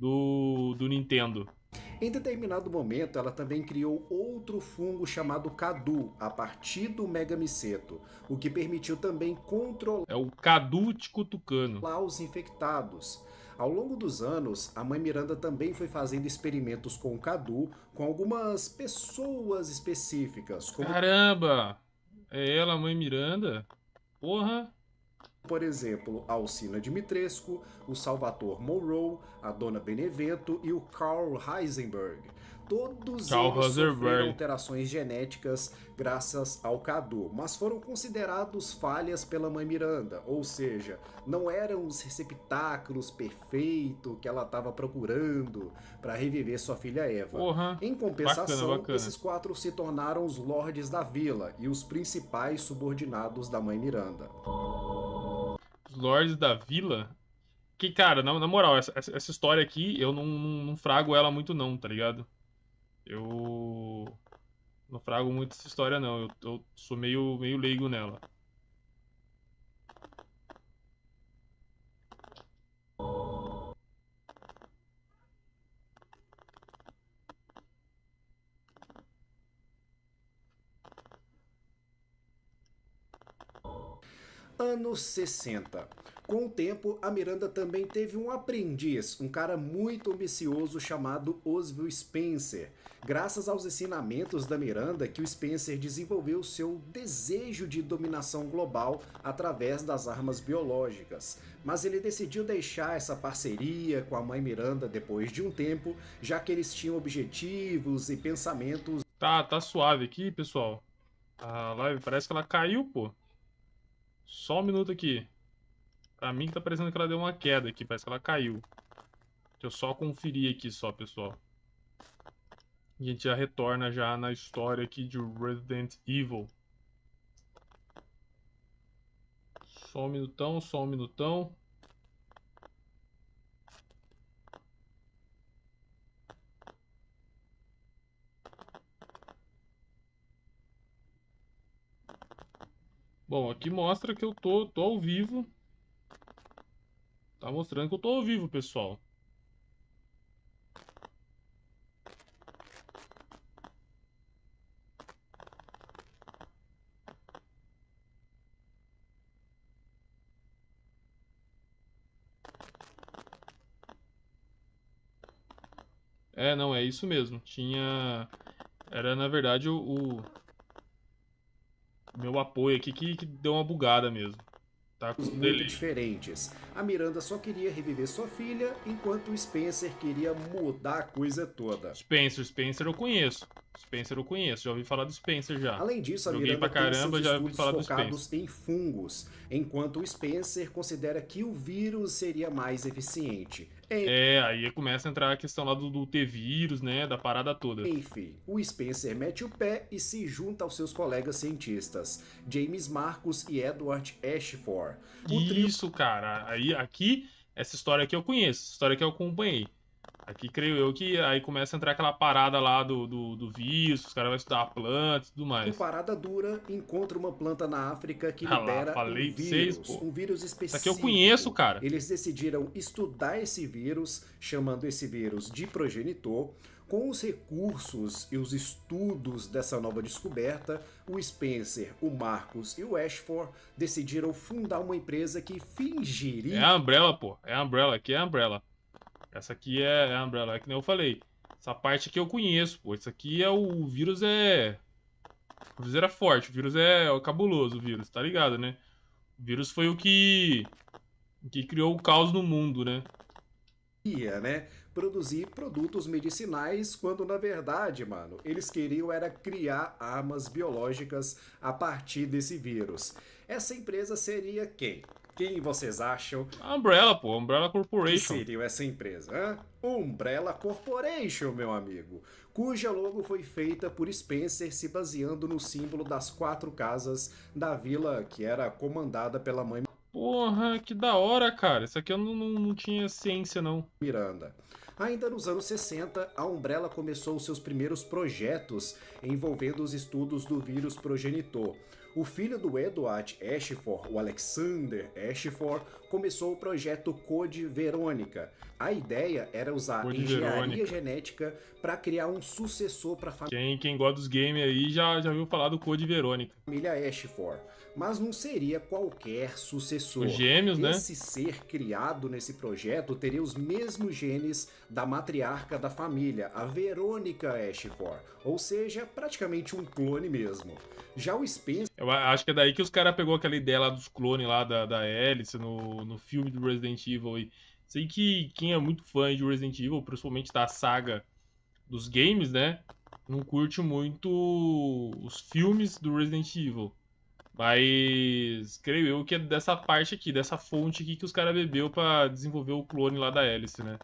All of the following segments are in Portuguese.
do Nintendo. Em determinado momento, ela também criou outro fungo chamado Cadu, a partir do Megamiceto, o que permitiu também controlar É o Cadu Ticutucano. os infectados. Ao longo dos anos, a mãe Miranda também foi fazendo experimentos com o Cadu com algumas pessoas específicas, como Caramba! É ela, a mãe Miranda? Porra! por exemplo, a Alcina Dimitrescu, o Salvatore Monroe, a Dona Benevento e o Carl Heisenberg. Todos Carl eles sofreram Rosenberg. alterações genéticas graças ao Cadu, mas foram considerados falhas pela mãe Miranda, ou seja, não eram os receptáculos perfeitos que ela estava procurando para reviver sua filha Eva. Porra! Em Bacana, compensação, bacana. esses quatro se tornaram os lordes da vila e os principais subordinados da mãe Miranda. Os Lords da Vila. Que, cara, na moral, essa história aqui, eu não frago ela muito não, tá ligado? Eu não frago muito essa história não, eu sou meio leigo nela. Anos 60. Com o tempo, a Miranda também teve um aprendiz, um cara muito ambicioso chamado Oswald Spencer. Graças aos ensinamentos da Miranda, que o Spencer desenvolveu seu desejo de dominação global através das armas biológicas. Mas ele decidiu deixar essa parceria com a mãe Miranda depois de um tempo, já que eles tinham objetivos e pensamentos. Tá suave aqui, pessoal. A live parece que ela caiu, pô. Só um minuto aqui. Pra mim que tá parecendo que ela deu uma queda aqui, parece que ela caiu. Deixa eu só conferir aqui só, pessoal. E a gente já retorna já na história aqui de Resident Evil. Só um minutão, só um minutão. Bom, aqui mostra que eu tô ao vivo. Tá mostrando que eu tô ao vivo, pessoal. É, não, é isso mesmo. Tinha. Era na verdade o meu apoio aqui que deu uma bugada mesmo. Tá com Muito delay. diferentes. A Miranda só queria reviver sua filha, enquanto o Spencer queria mudar a coisa toda. Spencer eu conheço. Spencer eu conheço, já ouvi falar do Spencer já. Além disso, a Joguei Miranda pra tem seus caramba, já ouvi estudos falar do Spencer. focados em fungos, enquanto o Spencer considera que o vírus seria mais eficiente. É, aí começa a entrar a questão lá do T-vírus, né? Da parada toda. Enfim, o Spencer mete o pé e se junta aos seus colegas cientistas, James Marcus e Edward Ashford. O trio Isso, cara. Aí, aqui, essa história aqui eu conheço, essa história que eu acompanhei. Aqui creio eu que aí começa a entrar aquela parada lá do vírus, os caras vão estudar a planta e tudo com mais. parada dura encontra uma planta na África que Ah lá, libera falei pra vocês, pô. um vírus Isso aqui eu conheço, específico. cara. Eles decidiram estudar esse vírus, chamando esse vírus de progenitor. Com os recursos e os estudos dessa nova descoberta, o Spencer, o Marcus e o Ashford decidiram fundar uma empresa que É fingiria a Umbrella, pô. É a Umbrella, aqui é a Umbrella. Essa aqui é a Umbrella, é que nem eu falei. Essa parte aqui eu conheço, pô. Isso aqui é o vírus é. O vírus era forte, o vírus é cabuloso, o vírus, tá ligado, né? O vírus foi o que criou o caos no mundo, né? né, produzir produtos medicinais, quando na verdade, mano, eles queriam era criar armas biológicas a partir desse vírus. Essa empresa seria quem? Quem vocês acham A Umbrella, pô. A Umbrella que Corporation. seria essa empresa? Hã? Umbrella Corporation, meu amigo, cuja logo foi feita por Spencer se baseando no símbolo das quatro casas da vila que era comandada pela mãe Porra, que da hora, cara. Isso aqui eu não tinha ciência, não. Miranda. Ainda nos anos 60, a Umbrella começou seus primeiros projetos envolvendo os estudos do vírus progenitor. O filho do Edward Ashford, o Alexander Ashford, começou o projeto Code Verônica. A ideia era usar Code engenharia Verônica. genética para criar um sucessor para a Quem gosta dos games aí já ouviu falar do Code Verônica. família Ashford, mas não seria qualquer sucessor. Os gêmeos, né? Esse ser criado nesse projeto teria os mesmos genes da matriarca da família, a Verônica Ashford, ou seja, praticamente um clone mesmo. Já o Spencer Eu acho que é daí que os caras pegou aquela ideia lá dos clones lá da Alice no filme do Resident Evil aí. Sei que quem é muito fã de Resident Evil, principalmente da saga dos games, né? Não curte muito os filmes do Resident Evil. Mas creio eu que é dessa parte aqui, dessa fonte aqui que os caras bebeu pra desenvolver o clone lá da Alice, né?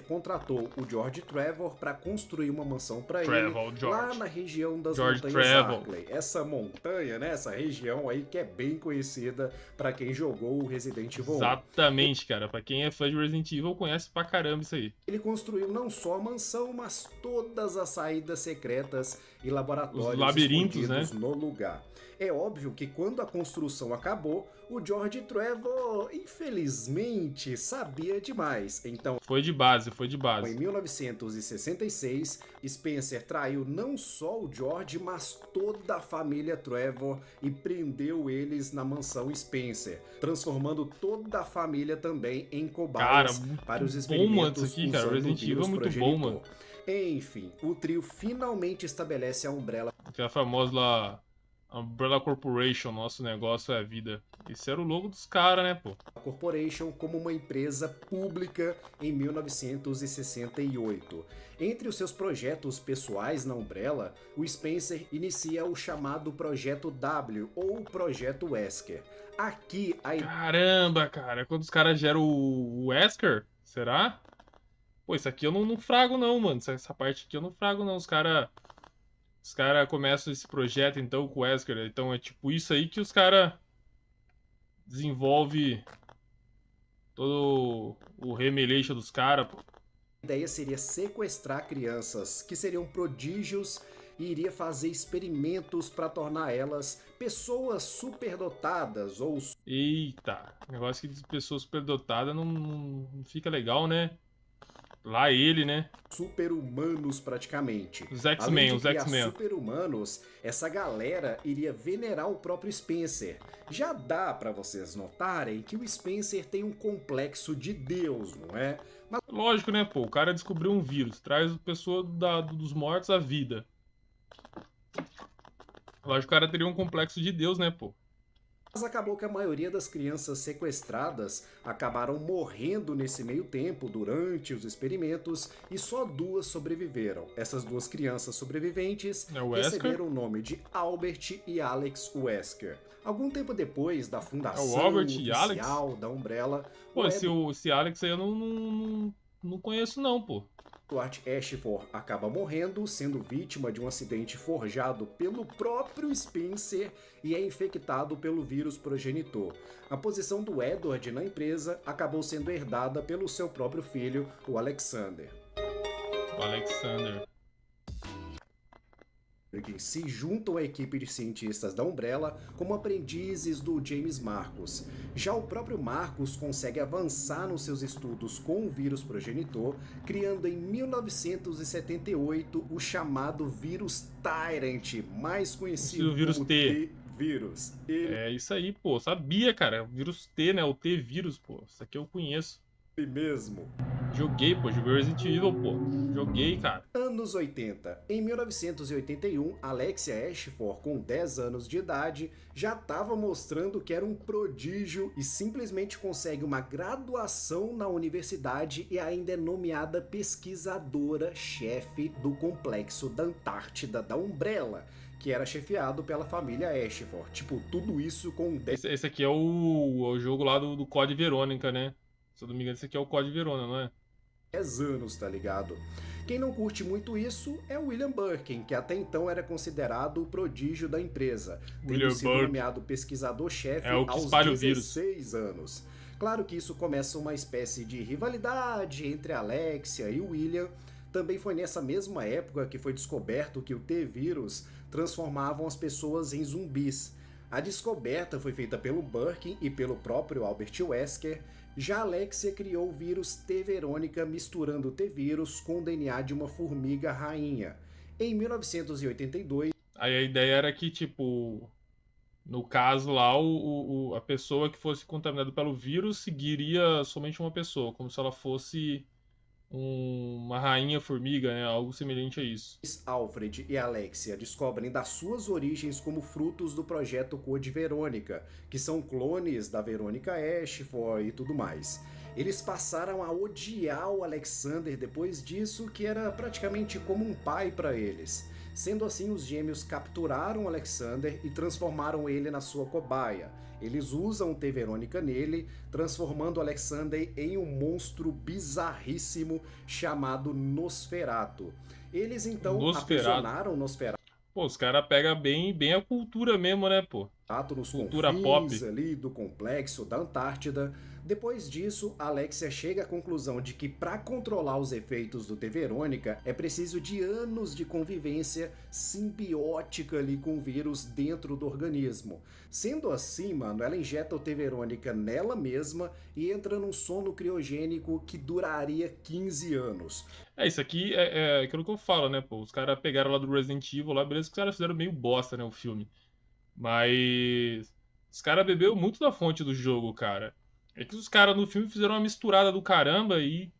contratou o George Trevor para construir uma mansão para ele Trevor, lá George. na região das George Montanhas Trevor. Arklay. Essa montanha, né, essa região aí que é bem conhecida para quem jogou o Resident Evil 1. Exatamente, cara. Pra quem é fã de Resident Evil, conhece pra caramba isso aí. Ele construiu não só a mansão, mas todas as saídas secretas e laboratórios Os labirintos, escondidos né? no lugar. É óbvio que quando a construção acabou, o George Trevor, infelizmente, sabia demais. Então, Foi de base, foi de em base. 1966, Spencer traiu não só o George, mas toda a família Trevor e prendeu eles na mansão Spencer, transformando toda a família também em cobaias Cara, muito para os bom, experimentos mano, isso aqui, cara. usando o Resident Evil é vírus muito bom, progenitor. mano. Enfim, o trio finalmente estabelece a Umbrella Aquela famosa lá, Umbrella Corporation, nosso negócio é a vida. Esse era o logo dos caras, né, pô? Corporation como uma empresa pública em 1968. Entre os seus projetos pessoais na Umbrella, o Spencer inicia o chamado Projeto W, ou Projeto Wesker. Aqui, a Caramba, cara. Quando os caras geram o Wesker, será? Pô, isso aqui eu não frago não, mano. Essa parte aqui eu não frago não. Os cara começam esse projeto, então, com o Wesker. Então é tipo isso aí que os cara desenvolve todo o remeleixo dos caras, pô. ideia seria sequestrar crianças que seriam prodígios e iria fazer experimentos para tornar elas pessoas superdotadas ou Eita, negócio que de pessoas superdotadas não fica legal, né? Lá ele, né? super-humanos praticamente. Os Além X-Men, de os criar X-Men. super-humanos, essa galera iria venerar o próprio Spencer. Já dá pra vocês notarem que o Spencer tem um complexo de Deus, não é? Mas Lógico, né, pô? O cara descobriu um vírus, traz a pessoa dos mortos à vida. Lógico que o cara teria um complexo de Deus, né, pô? acabou que a maioria das crianças sequestradas acabaram morrendo nesse meio tempo, durante os experimentos, e só 2 sobreviveram. Essas 2 crianças sobreviventes É o Wesker? receberam o nome de Albert e Alex Wesker. Algum tempo depois da fundação Albert e oficial da Umbrella, Pô, esse Alex aí eu não conheço não, pô. Edward Ashford acaba morrendo, sendo vítima de um acidente forjado pelo próprio Spencer e é infectado pelo vírus progenitor. A posição do Edward na empresa acabou sendo herdada pelo seu próprio filho, o Alexander. O Alexander. Que se juntam à equipe de cientistas da Umbrella como aprendizes do James Marcus. Já o próprio Marcus consegue avançar nos seus estudos com o vírus progenitor, criando em 1978 o chamado vírus Tyrant, mais conhecido O vírus como T. T-vírus. É isso aí, pô. Sabia, cara. Vírus T, né? O T-vírus, pô. Isso aqui eu conheço. Ele mesmo. Joguei, pô. Joguei Resident Evil, pô. Joguei, cara. Anos 80. Em 1981, Alexia Ashford, com 10 anos de idade, já estava mostrando que era um prodígio e simplesmente consegue uma graduação na universidade e ainda é nomeada pesquisadora-chefe do complexo da Antártida da Umbrella, que era chefiado pela família Ashford. Tipo, tudo isso com 10 Esse aqui é o jogo lá do Code Verônica, né? Se eu não me engano, esse aqui é o Code Verônica, não é? anos, tá ligado? Quem não curte muito isso é o William Birkin, que até então era considerado o prodígio da empresa, William tendo sido Birkin. nomeado pesquisador-chefe É o que aos espalha o vírus. 16 anos. Claro que isso começa uma espécie de rivalidade entre a Alexia e o William. Também foi nessa mesma época que foi descoberto que o T-vírus transformavam as pessoas em zumbis. A descoberta foi feita pelo Birkin e pelo próprio Albert Wesker. Já Alexia criou o vírus T. Veronica misturando o T-vírus com o DNA de uma formiga rainha. Em 1982... Aí a ideia era que, tipo, no caso lá, a pessoa que fosse contaminada pelo vírus seguiria somente uma pessoa, como se ela fosse uma rainha formiga, né? Algo semelhante a isso. Alfred e Alexia descobrem das suas origens como frutos do projeto Code Verônica, que são clones da Verônica Ashford e tudo mais. Eles passaram a odiar o Alexander depois disso, que era praticamente como um pai para eles. Sendo assim, os gêmeos capturaram Alexander e transformaram ele na sua cobaia. Eles usam o T. Verônica nele, transformando Alexander em um monstro bizarríssimo chamado Nosferatu. Eles então aprisionaram Nosferatu. Pô, os caras pegam bem a cultura mesmo, né, pô? Nos cultura confins pop ali do complexo da Antártida. Depois disso, Alexia chega à conclusão de que para controlar os efeitos do T. Verônica é preciso de anos de convivência simbiótica ali com o vírus dentro do organismo. Sendo assim, mano, ela injeta o T. Verônica nela mesma e entra num sono criogênico que duraria 15 anos. Isso aqui é aquilo que eu falo, né, pô? Os caras pegaram lá do Resident Evil, lá, beleza que os caras fizeram meio bosta, né, o filme. Mas os caras bebeu muito da fonte do jogo, cara. É que os caras no filme fizeram uma misturada do caramba e,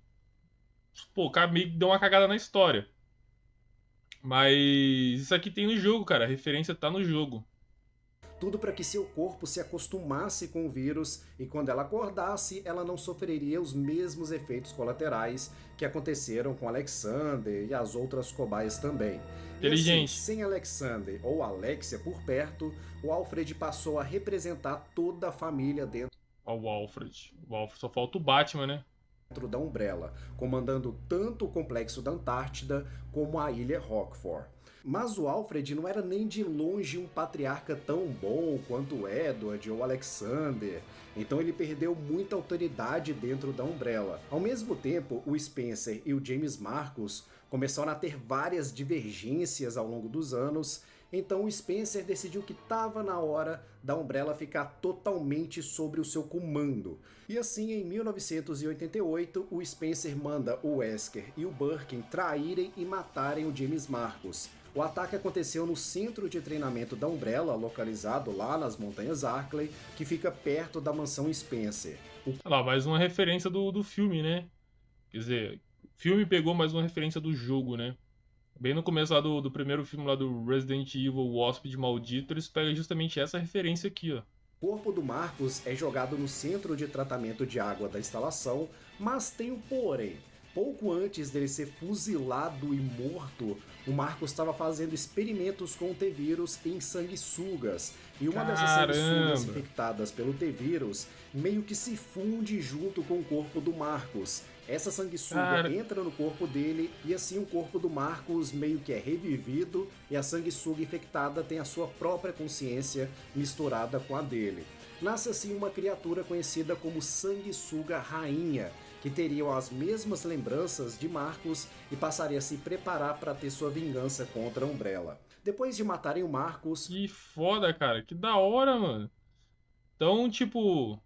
pô, o cara meio que deu uma cagada na história. Mas isso aqui tem no jogo, cara. A referência tá no jogo. Tudo para que seu corpo se acostumasse com o vírus e quando ela acordasse, ela não sofreria os mesmos efeitos colaterais que aconteceram com Alexander e as outras cobaias também. Inteligente. E assim, sem Alexander ou Alexia por perto, o Alfred passou a representar toda a família dentro Ó, o Alfred. O Alfred só falta o Batman, né? dentro da Umbrella, comandando tanto o complexo da Antártida como a ilha Rockford. Mas o Alfred não era nem de longe um patriarca tão bom quanto o Edward ou Alexander, então ele perdeu muita autoridade dentro da Umbrella. Ao mesmo tempo, o Spencer e o James Marcus começaram a ter várias divergências ao longo dos anos, então o Spencer decidiu que estava na hora da Umbrella ficar totalmente sobre o seu comando. E assim, em 1988, o Spencer manda o Wesker e o Birkin traírem e matarem o James Marcus. O ataque aconteceu no centro de treinamento da Umbrella, localizado lá nas Montanhas Arklay, que fica perto da mansão Spencer. Olha lá, mais uma referência do filme, né? Quer dizer, o filme pegou mais uma referência do jogo, né? Bem no começo lá do primeiro filme lá do Resident Evil, o Hóspede Maldito, eles pegam justamente essa referência aqui, ó. O corpo do Marcus é jogado no centro de tratamento de água da instalação, mas tem um porém. Pouco antes dele ser fuzilado e morto, o Marcos estava fazendo experimentos com o T-vírus em sanguessugas. E uma dessas sanguessugas infectadas pelo T-vírus meio que se funde junto com o corpo do Marcos. Essa sanguessuga entra no corpo dele e assim o corpo do Marcos meio que é revivido e a sanguessuga infectada tem a sua própria consciência misturada com a dele. Nasce assim uma criatura conhecida como Sanguessuga Rainha, que teriam as mesmas lembranças de Marcos e passaria a se preparar para ter sua vingança contra a Umbrella. Depois de matarem o Marcos... Que foda, cara. Que da hora, mano. Então, tipo...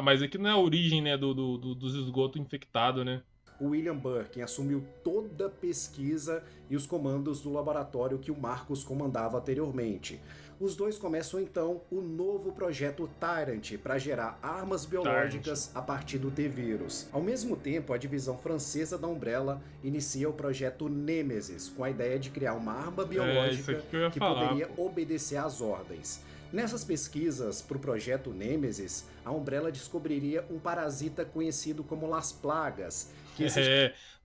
mas aqui não é a origem, né, dos esgotos infectados, né? O William Birkin assumiu toda a pesquisa e os comandos do laboratório que o Marcos comandava anteriormente. Os dois começam então o novo projeto Tyrant para gerar armas biológicas a partir do T-vírus. Ao mesmo tempo, a divisão francesa da Umbrella inicia o projeto Nemesis, com a ideia de criar uma arma biológica que poderia obedecer às ordens. Nessas pesquisas para o projeto Nemesis, a Umbrella descobriria um parasita conhecido como Las Plagas, que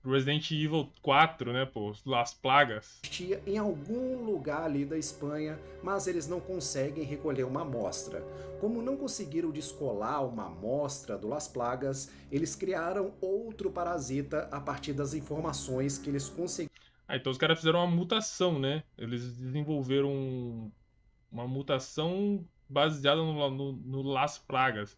Resident Evil 4, né, pô? Las Plagas. Existia em algum lugar ali da Espanha, mas eles não conseguem recolher uma amostra. Como não conseguiram descolar uma amostra do Las Plagas, eles criaram outro parasita a partir das informações que eles conseguiram. Então os caras fizeram uma mutação, né? Eles desenvolveram uma mutação baseada no Las Plagas.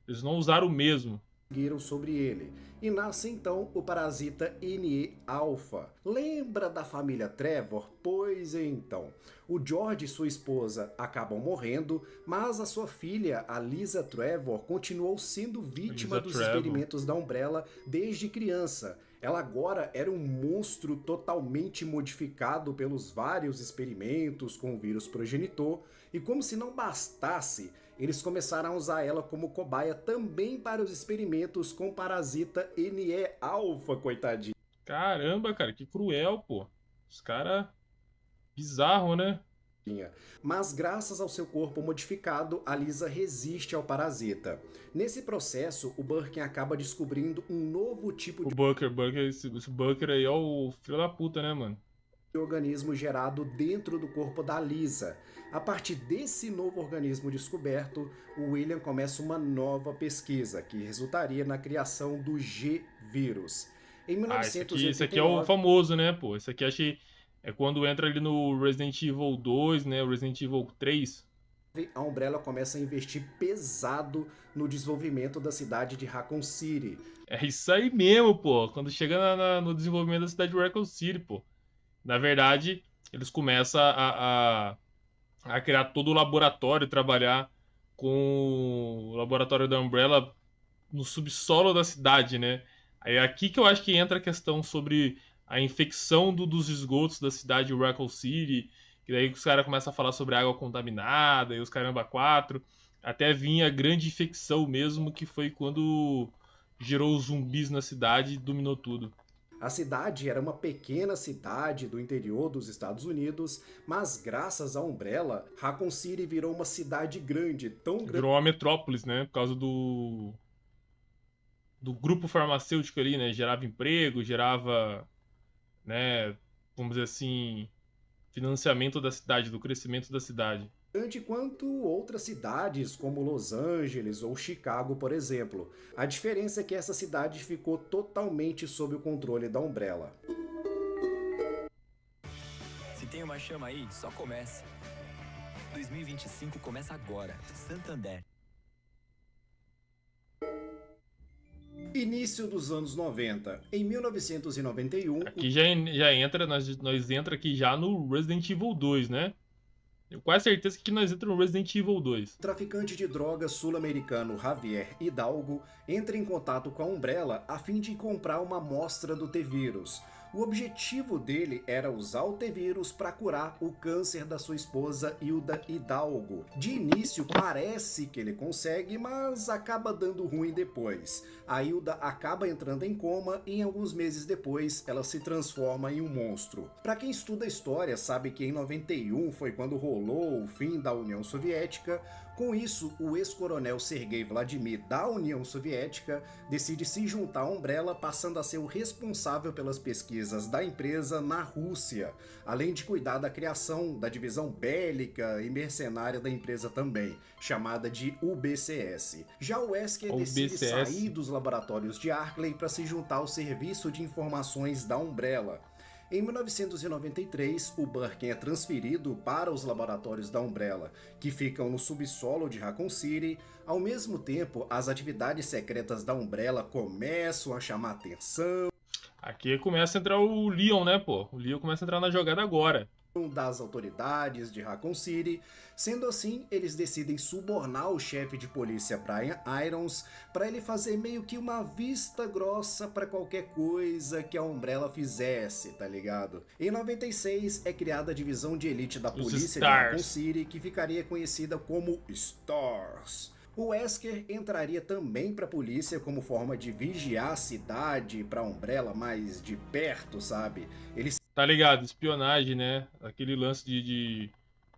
Eles não usaram o mesmo. conseguiram sobre ele. E nasce então o parasita Ne-alpha. Lembra da família Trevor? Pois então, o George e sua esposa acabam morrendo, mas a sua filha, a Lisa Trevor, continuou sendo vítima dos experimentos da Umbrella desde criança. Ela agora era um monstro totalmente modificado pelos vários experimentos com o vírus progenitor, e como se não bastasse, eles começaram a usar ela como cobaia também para os experimentos com o parasita Ne-alpha, coitadinho. Caramba, cara, que cruel, pô. Os caras... Bizarro, né? Mas graças ao seu corpo modificado, a Lisa resiste ao parasita. Nesse processo, o Birkin acaba descobrindo um novo tipo de Esse Booker aí é o filho da puta, né, mano? organismo gerado dentro do corpo da Lisa. A partir desse novo organismo descoberto, o William começa uma nova pesquisa, que resultaria na criação do G-Vírus. Em 1989... esse aqui é o famoso, né, pô? Esse aqui acho que é quando entra ali no Resident Evil 2, né? O Resident Evil 3. A Umbrella começa a investir pesado no desenvolvimento da cidade de Raccoon City. É isso aí mesmo, pô. Quando chega no desenvolvimento da cidade de Raccoon City, pô. Na verdade, eles começam a criar todo o laboratório, trabalhar com o laboratório da Umbrella no subsolo da cidade, né? Aí é aqui que eu acho que entra a questão sobre a infecção dos esgotos da cidade de Raccoon City, que daí os caras começam a falar sobre água contaminada e os caramba quatro, até vir a grande infecção mesmo, que foi quando gerou os zumbis na cidade e dominou tudo. A cidade era uma pequena cidade do interior dos Estados Unidos, mas graças à Umbrella, Raccoon City virou uma cidade grande, tão grande... Virou uma metrópolis, né? Por causa do grupo farmacêutico ali, né? Gerava emprego, gerava, né? Vamos dizer assim, financiamento da cidade, do crescimento da cidade. Grande quanto outras cidades como Los Angeles ou Chicago, por exemplo. A diferença é que essa cidade ficou totalmente sob o controle da Umbrella. Se tem uma chama aí, só comece. 2025 começa agora. Santander. Início dos anos 90. Em 1991... Aqui já entra, nós entra aqui já no Resident Evil 2, né? Eu quase certeza que nós entramos no Resident Evil 2. O traficante de drogas sul-americano Javier Hidalgo entra em contato com a Umbrella a fim de comprar uma amostra do T-Vírus. O objetivo dele era usar o T-Vírus para curar o câncer da sua esposa Hilda Hidalgo. De início parece que ele consegue, mas acaba dando ruim depois. A Hilda acaba entrando em coma e alguns meses depois ela se transforma em um monstro. Para quem estuda história sabe que em 91 foi quando rolou o fim da União Soviética. Com isso, o ex-coronel Sergei Vladimir da União Soviética decide se juntar à Umbrella, passando a ser o responsável pelas pesquisas da empresa na Rússia, além de cuidar da criação da divisão bélica e mercenária da empresa também, chamada de UBCS. Já o Wesker decide sair dos laboratórios de Arklay para se juntar ao serviço de informações da Umbrella. Em 1993, o Birkin é transferido para os laboratórios da Umbrella, que ficam no subsolo de Raccoon City. Ao mesmo tempo, as atividades secretas da Umbrella começam a chamar atenção Aqui começa a entrar o Leon, né, pô? O Leon começa a entrar na jogada agora. Das autoridades de Raccoon City. Sendo assim, eles decidem subornar o chefe de polícia Brian Irons para ele fazer meio que uma vista grossa para qualquer coisa que a Umbrella fizesse, tá ligado? Em 96 é criada a divisão de elite da polícia de Raccoon City, que ficaria conhecida como Stars. O Wesker entraria também para a polícia como forma de vigiar a cidade para a Umbrella mais de perto, sabe? Eles Tá ligado, espionagem, né? Aquele lance de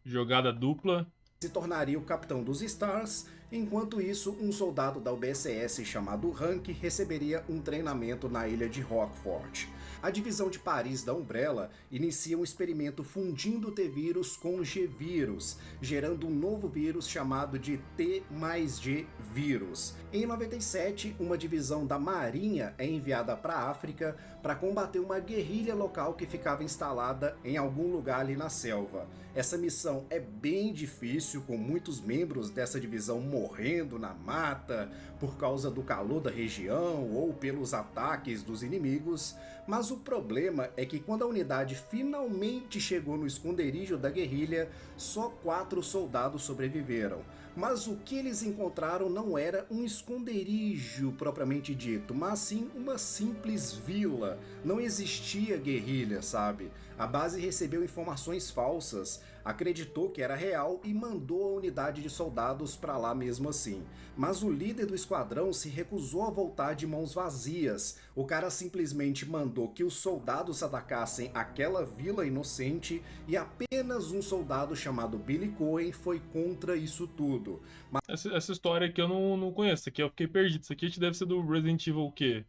jogada dupla. Se tornaria o capitão dos Stars. Enquanto isso, um soldado da UBCS chamado Hank receberia um treinamento na ilha de Rockford. A divisão de Paris da Umbrella inicia um experimento fundindo o T-Vírus com o G-Vírus, gerando um novo vírus chamado de T+G vírus. Em 97, uma divisão da Marinha é enviada para a África para combater uma guerrilha local que ficava instalada em algum lugar ali na selva. Essa missão é bem difícil, com muitos membros dessa divisão morrendo morrendo na mata por causa do calor da região ou pelos ataques dos inimigos, mas o problema é que quando a unidade finalmente chegou no esconderijo da guerrilha, só 4 soldados sobreviveram. Mas o que eles encontraram não era um esconderijo propriamente dito, mas sim uma simples vila. Não existia guerrilha, sabe? A base recebeu informações falsas, acreditou que era real e mandou a unidade de soldados para lá mesmo assim. Mas o líder do esquadrão se recusou a voltar de mãos vazias. O cara simplesmente mandou que os soldados atacassem aquela vila inocente e apenas um soldado chamado Billy Coen foi contra isso tudo. Essa história aqui eu não conheço. Isso aqui eu fiquei perdido. Isso aqui deve ser do Resident Evil o quê?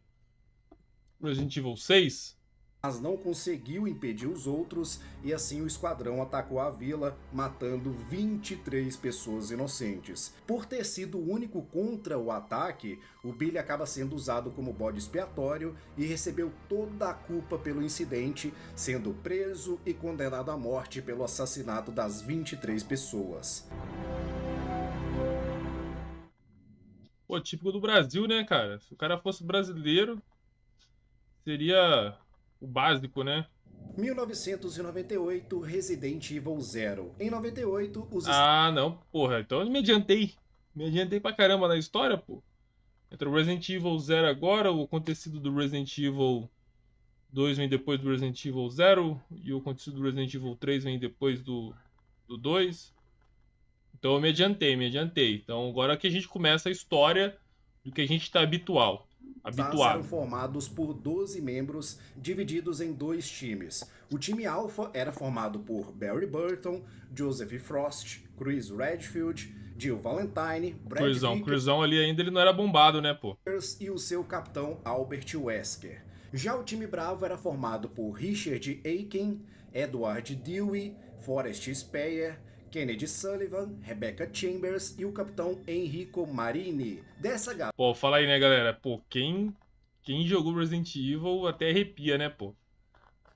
Resident Evil 6? Mas não conseguiu impedir os outros e assim o esquadrão atacou a vila, matando 23 pessoas inocentes. Por ter sido o único contra o ataque, o Billy acaba sendo usado como bode expiatório e recebeu toda a culpa pelo incidente, sendo preso e condenado à morte pelo assassinato das 23 pessoas. Pô, típico do Brasil, né, cara? Se o cara fosse brasileiro, seria o básico, né? 1998, Resident Evil Zero. Em 98, os Ah, não, porra. Então eu me adiantei. Me adiantei pra caramba na história, pô. Entre o Resident Evil 0 agora, o acontecido do Resident Evil 2 vem depois do Resident Evil 0, e o acontecido do Resident Evil 3 vem depois do 2. Então eu me adiantei. Então agora que a gente começa a história do que a gente tá Stars eram habituado. formados por 12 membros, divididos em 2 times. O time Alpha era formado por Barry Burton, Joseph Frost, Chris Redfield, Jill Valentine, Brad Cruzão ali ainda ele não era bombado, né, pô? Vickers e o seu capitão Albert Wesker. Já o time Bravo era formado por Richard Aiken, Edward Dewey, Forrest Speyer, Kennedy Sullivan, Rebecca Chambers e o capitão Enrico Marini. Dessa Pô, fala aí, né, galera? Pô, quem jogou Resident Evil até arrepia, né, pô?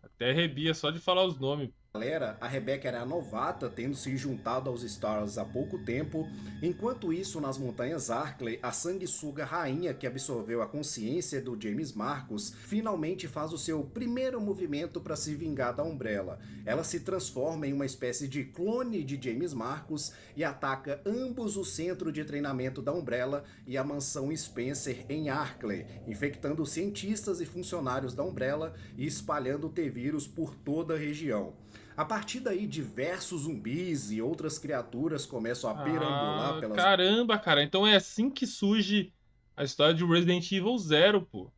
Até arrepia só de falar os nomes. galera, a Rebecca era novata, tendo se juntado aos Stars há pouco tempo. Enquanto isso, nas montanhas Arklay, a sanguessuga rainha que absorveu a consciência do James Marcus finalmente faz o seu primeiro movimento para se vingar da Umbrella. Ela se transforma em uma espécie de clone de James Marcus e ataca ambos o centro de treinamento da Umbrella e a mansão Spencer em Arklay, infectando cientistas e funcionários da Umbrella e espalhando o T-Vírus por toda a região. A partir daí, diversos zumbis e outras criaturas começam a perambular pelas... Caramba, cara. Então é assim que surge a história de Resident Evil 0, pô.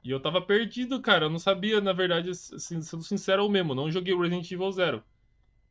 E eu tava perdido, cara. Eu não sabia, na verdade, assim, sendo sincero mesmo. Não joguei o Resident Evil 0.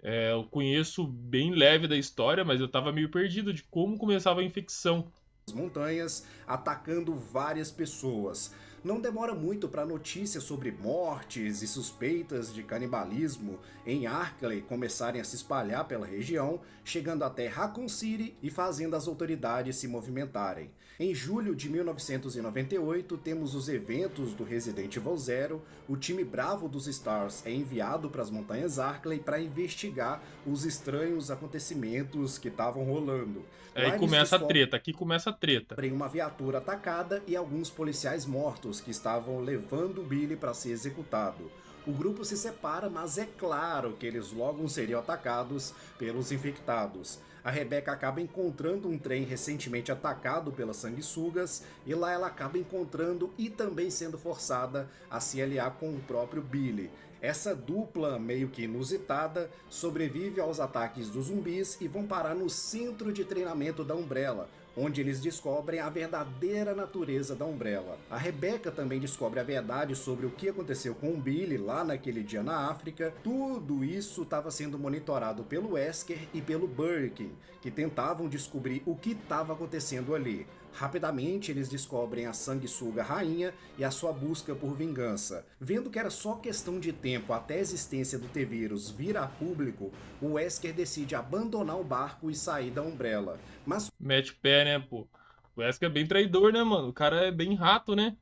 Eu conheço bem leve da história, mas eu tava meio perdido de como começava a infecção. montanhas, atacando várias pessoas. Não demora muito para notícias sobre mortes e suspeitas de canibalismo em Arklay começarem a se espalhar pela região, chegando até Raccoon City e fazendo as autoridades se movimentarem. Em julho de 1998, temos os eventos do Resident Evil Zero. O time Bravo dos Stars é enviado para as montanhas Arklay para investigar os estranhos acontecimentos que estavam rolando. Aí começa a treta, aqui começa a treta. Tem uma viatura atacada e alguns policiais mortos que estavam levando o Billy para ser executado. O grupo se separa, mas é claro que eles logo seriam atacados pelos infectados. A Rebecca acaba encontrando um trem recentemente atacado pelas sanguessugas e lá ela acaba encontrando e também sendo forçada a se aliar com o próprio Billy. Essa dupla, meio que inusitada, sobrevive aos ataques dos zumbis e vão parar no centro de treinamento da Umbrella, onde eles descobrem a verdadeira natureza da Umbrella. A Rebecca também descobre a verdade sobre o que aconteceu com o Billy lá naquele dia na África. Tudo isso estava sendo monitorado pelo Wesker e pelo Birkin, que tentavam descobrir o que estava acontecendo ali. Rapidamente eles descobrem a sanguessuga rainha e a sua busca por vingança. Vendo que era só questão de tempo até a existência do T-Vírus vir a público, o Wesker decide abandonar o barco e sair da Umbrella. Mas mete pé, né, pô? O Wesker é bem traidor, né, mano? O cara é bem rato, né?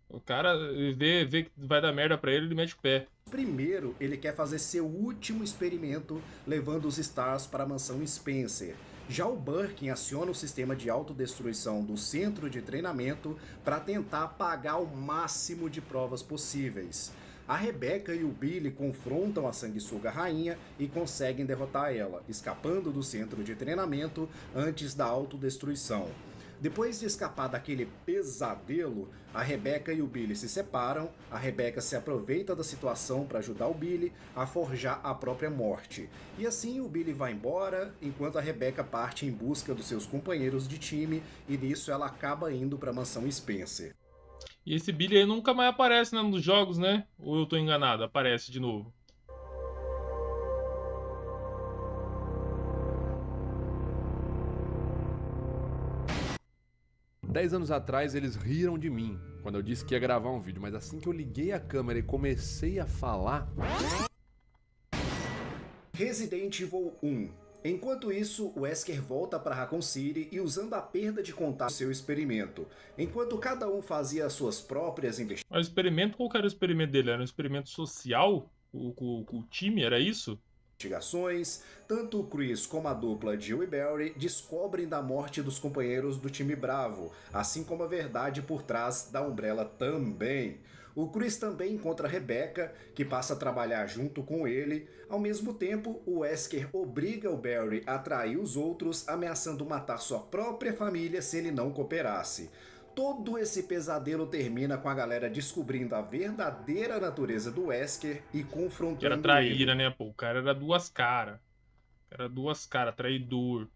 O cara vê que vai dar merda pra ele, ele mete o pé. primeiro ele quer fazer seu último experimento levando os Stars para a mansão Spencer. Já o Birkin aciona o sistema de autodestruição do centro de treinamento para tentar apagar o máximo de provas possíveis. A Rebecca e o Billy confrontam a sanguessuga rainha e conseguem derrotar ela, escapando do centro de treinamento antes da autodestruição. Depois de escapar daquele pesadelo, a Rebecca e o Billy se separam, a Rebecca se aproveita da situação para ajudar o Billy a forjar a própria morte. E assim o Billy vai embora, enquanto a Rebecca parte em busca dos seus companheiros de time, e nisso ela acaba indo para a mansão Spencer. E esse Billy aí nunca mais aparece, né, nos jogos, né? Ou eu tô enganado? Aparece de novo. Dez anos atrás eles riram de mim quando eu disse que ia gravar um vídeo, mas assim que eu liguei a câmera e comecei a falar... Resident Evil 1. Enquanto isso, o Wesker volta para Raccoon City e, usando a perda de contato, seu experimento. Enquanto cada um fazia as suas próprias investigações. Mas o experimento, qual que era o experimento dele? Era um experimento social? Com o time, era isso? Tanto o Chris como a dupla Jill e Barry descobrem da morte dos companheiros do time Bravo, assim como a verdade por trás da Umbrella também. O Chris também encontra a Rebecca, que passa a trabalhar junto com ele. Ao mesmo tempo, o Wesker obriga o Barry a trair os outros, ameaçando matar sua própria família se ele não cooperasse. Todo esse pesadelo termina com a galera descobrindo a verdadeira natureza do Wesker e confrontando Que era traíra, ele. né, pô? O cara era duas caras. Era duas caras, traidor.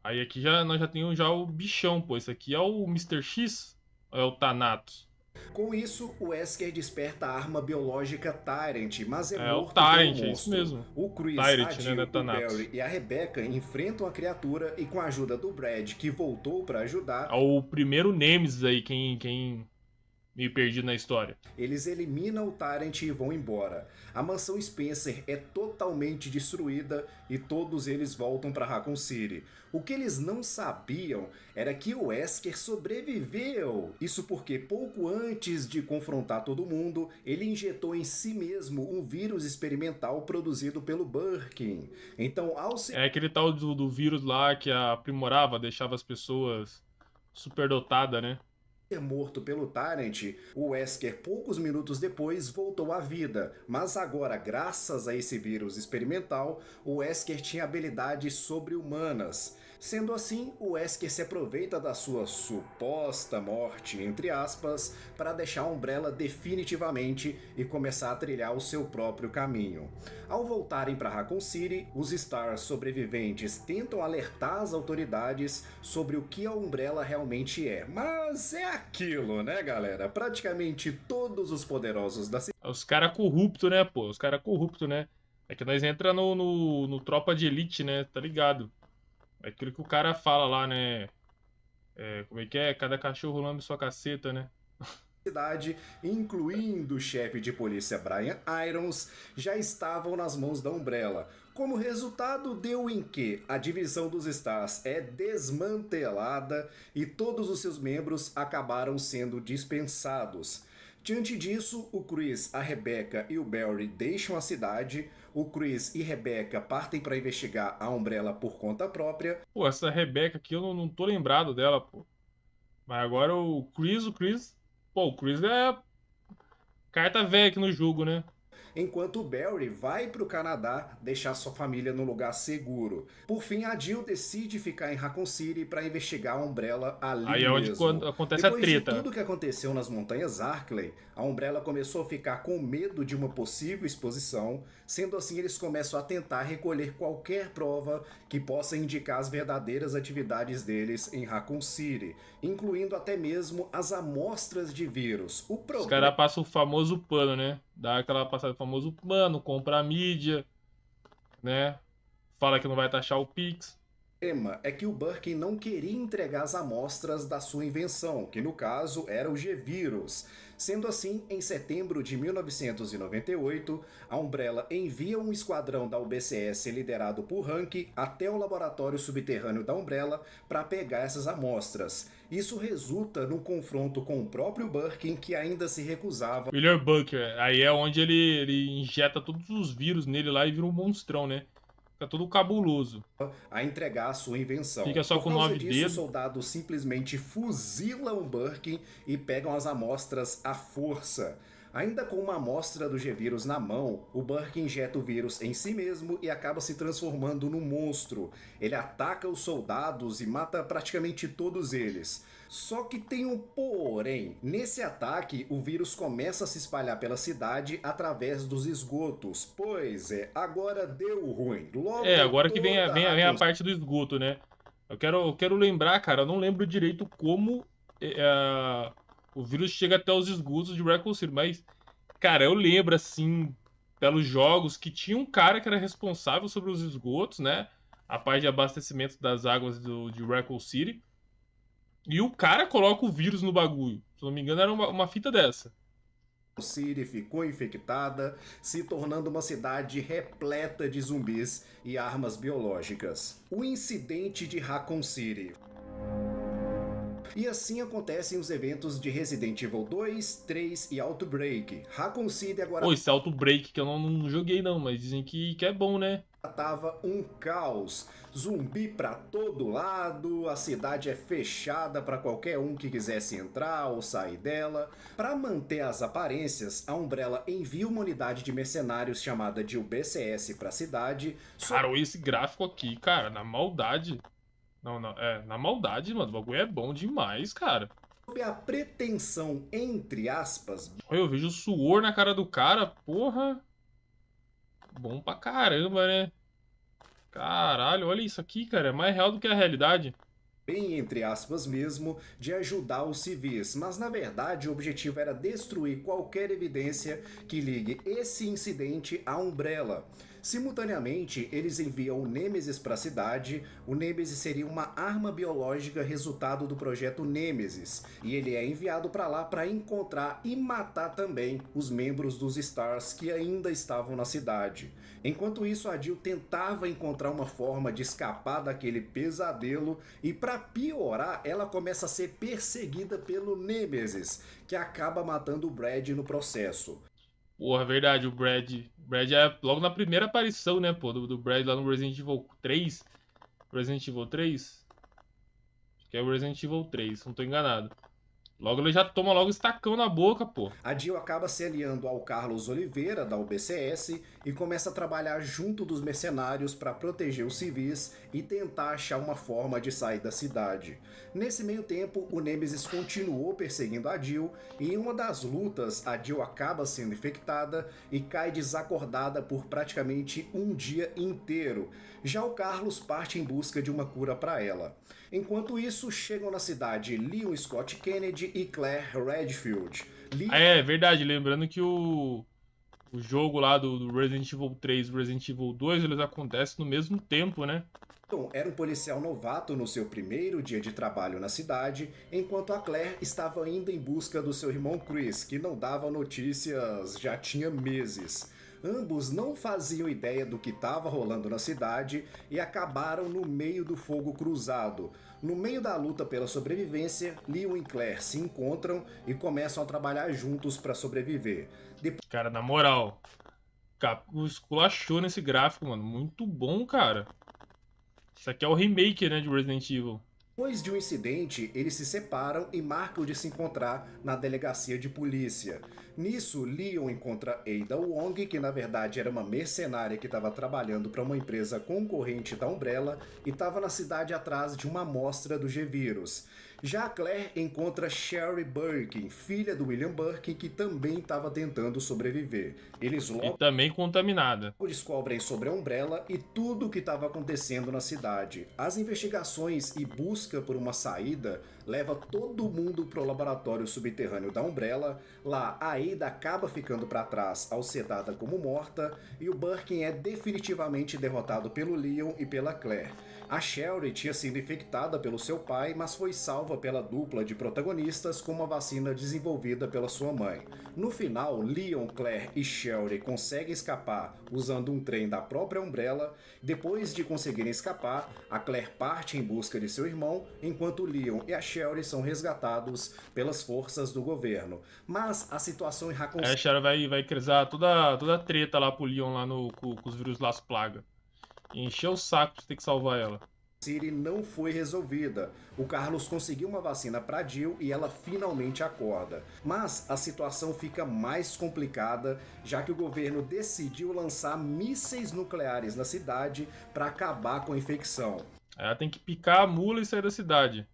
Aí aqui nós já temos já o bichão, pô. Esse aqui é o Mr. X ou é o Thanatos? Com isso, o Wesker desperta a arma biológica Tyrant, mas é É o morto pelo Tyrant, é isso monstro. mesmo. O Chris, Tyrant, a né, Jill, não é o Thanatos. Barry e a Rebecca enfrentam a criatura e, com a ajuda do Brad, que voltou para ajudar, É o primeiro Nemesis aí, quem meio perdido na história. eles eliminam o Tyrant e vão embora. A mansão Spencer é totalmente destruída e todos eles voltam para Raccoon City. O que eles não sabiam era que o Wesker sobreviveu. Isso porque pouco antes de confrontar todo mundo, ele injetou em si mesmo um vírus experimental produzido pelo Birkin. Então, ao se É aquele tal do vírus lá que aprimorava, deixava as pessoas superdotadas, né? ser morto pelo Tyrant, o Wesker poucos minutos depois voltou à vida, mas agora, graças a esse vírus experimental, o Wesker tinha habilidades sobre-humanas. Sendo assim, o Wesker se aproveita da sua suposta morte, entre aspas, para deixar a Umbrella definitivamente e começar a trilhar o seu próprio caminho. Ao voltarem para Raccoon City, os Stars sobreviventes tentam alertar as autoridades sobre o que a Umbrella realmente é, mas é aquilo, né, galera? Praticamente todos os poderosos da cidade. Os caras corruptos, né, pô? Os caras corruptos, né? É que nós entra no Tropa de Elite, né? Tá ligado? É aquilo que o cara fala lá, né? Como é que é? Cada cachorro lambe sua caceta, né? Cidade, incluindo o chefe de polícia Brian Irons, já estavam nas mãos da Umbrella. Como resultado, deu em que a divisão dos Stars é desmantelada e todos os seus membros acabaram sendo dispensados. Diante disso, o Chris, a Rebecca e o Barry deixam a cidade. O Chris e Rebecca partem para investigar a Umbrella por conta própria. Pô, essa Rebecca aqui eu não tô lembrado dela, pô. Mas agora o Chris. Pô, o Chris é carta velha aqui no jogo, né? Enquanto o Barry vai para o Canadá deixar sua família num lugar seguro. Por fim, a Jill decide ficar em Raccoon City para investigar a Umbrella ali Aí é onde mesmo. acontece Depois a treta. de tudo que aconteceu nas montanhas Arklay, a Umbrella começou a ficar com medo de uma possível exposição. Sendo assim, eles começam a tentar recolher qualquer prova que possa indicar as verdadeiras atividades deles em Raccoon City, incluindo até mesmo as amostras de vírus. O Os problema caras passam o famoso pano, né? Dá aquela passada, o famoso pano, compra a mídia, né? Fala que não vai taxar o Pix. é que o Birkin não queria entregar as amostras da sua invenção, que no caso era o G-Vírus. Sendo assim, em setembro de 1998, a Umbrella envia um esquadrão da UBCS liderado por Hank até o laboratório subterrâneo da Umbrella para pegar essas amostras. Isso resulta num confronto com o próprio Birkin, que ainda se recusava. William Bunker, aí é onde ele injeta todos os vírus nele lá e vira um monstrão, né? Fica todo cabuloso. A entregar a sua invenção. Fica só Por com causa 9 disso, dedos. os soldados simplesmente fuzilam Birkin e pegam as amostras à força. Ainda com uma amostra do G-Vírus na mão, o Birkin injeta o vírus em si mesmo e acaba se transformando num monstro. Ele ataca os soldados e mata praticamente todos eles. Só que tem um porém. Nesse ataque, o vírus começa a se espalhar pela cidade através dos esgotos. Pois é, agora deu ruim. Logo Agora que vem a toda parte do esgoto, né? Eu quero lembrar, cara, eu não lembro direito como o vírus chega até os esgotos de Raccoon City, mas, cara, eu lembro, assim, pelos jogos, que tinha um cara que era responsável sobre os esgotos, né? A parte de abastecimento das águas de Raccoon City. E o cara coloca o vírus no bagulho. Se não me engano, era uma fita dessa. City ficou infectada, se tornando uma cidade repleta de zumbis e armas biológicas. O incidente de Raccoon City. E assim acontecem os eventos de Resident Evil 2, 3 e Outbreak. Raccoon City agora Pô, esse Outbreak que eu não joguei não, mas dizem que é bom, né? tava um caos. Zumbi pra todo lado, a cidade é fechada para qualquer um que quisesse entrar ou sair dela. Para manter as aparências, a Umbrella envia uma unidade de mercenários chamada de UBCS para a cidade. Cara, olha esse gráfico aqui, cara, na maldade. Na maldade, mano, o bagulho é bom demais, cara. Sob a pretensão, entre aspas, Olha, eu vejo suor na cara do cara, porra. Bom pra caramba, né? Caralho, olha isso aqui, cara, é mais real do que a realidade. bem entre aspas mesmo, de ajudar os civis, mas na verdade o objetivo era destruir qualquer evidência que ligue esse incidente à Umbrella. Simultaneamente, eles enviam o Nemesis para a cidade. O Nemesis seria uma arma biológica resultado do projeto Nemesis, e ele é enviado para lá para encontrar e matar também os membros dos Stars que ainda estavam na cidade. Enquanto isso, a Jill tentava encontrar uma forma de escapar daquele pesadelo e, para piorar, ela começa a ser perseguida pelo Nemesis, que acaba matando o Brad no processo. Porra, verdade, o Brad é logo na primeira aparição, né, pô, do Brad lá no Resident Evil 3. Resident Evil 3? Acho que é o Resident Evil 3, se não tô enganado. Logo ele já toma logo estacão na boca, pô. A Jill acaba se aliando ao Carlos Oliveira, da UBCS, e começa a trabalhar junto dos mercenários para proteger os civis e tentar achar uma forma de sair da cidade. Nesse meio tempo, o Nemesis continuou perseguindo a Jill, e em uma das lutas, a Jill acaba sendo infectada e cai desacordada por praticamente um dia inteiro. Já o Carlos parte em busca de uma cura para ela. Enquanto isso, chegam na cidade Leon Scott Kennedy e Claire Redfield. É verdade, lembrando que o jogo lá do Resident Evil 3 e Resident Evil 2, eles acontecem no mesmo tempo, né? Leon era um policial novato no seu primeiro dia de trabalho na cidade, enquanto a Claire estava indo em busca do seu irmão Chris, que não dava notícias já tinha meses. Ambos não faziam ideia do que estava rolando na cidade e acabaram no meio do fogo cruzado. No meio da luta pela sobrevivência, Leon e Claire se encontram e começam a trabalhar juntos para sobreviver. Cara, na moral, Capcom esculachou nesse gráfico, mano. Muito bom, cara. Isso aqui é o remake, né, de Resident Evil. Depois de um incidente, eles se separam e marcam de se encontrar na delegacia de polícia. Nisso, Leon encontra Ada Wong, que na verdade era uma mercenária que estava trabalhando para uma empresa concorrente da Umbrella e estava na cidade atrás de uma amostra do G-Vírus. Já a Claire encontra Sherry Birkin, filha do William Birkin, que também estava tentando sobreviver. Eles E logo também contaminada. descobrem sobre a Umbrella e tudo o que estava acontecendo na cidade. As investigações e busca por uma saída leva todo mundo para o laboratório subterrâneo da Umbrella. Lá, a Ada acaba ficando para trás ao ser dada como morta e o Birkin é definitivamente derrotado pelo Leon e pela Claire. A Sherry tinha sido infectada pelo seu pai, mas foi salva pela dupla de protagonistas com uma vacina desenvolvida pela sua mãe. No final, Leon, Claire e Sherry conseguem escapar usando um trem da própria Umbrella. Depois de conseguirem escapar, a Claire parte em busca de seu irmão, enquanto Leon e a Sherry são resgatados pelas forças do governo. Mas a situação em Raccoon Aí a Sherry vai criar toda a treta lá pro Leon lá com os vírus Las Plagas. E encheu o saco de ter que salvar ela. City não foi resolvida. O Carlos conseguiu uma vacina para Jill e ela finalmente acorda. Mas a situação fica mais complicada, já que o governo decidiu lançar mísseis nucleares na cidade para acabar com a infecção. Ela tem que picar a mula e sair da cidade.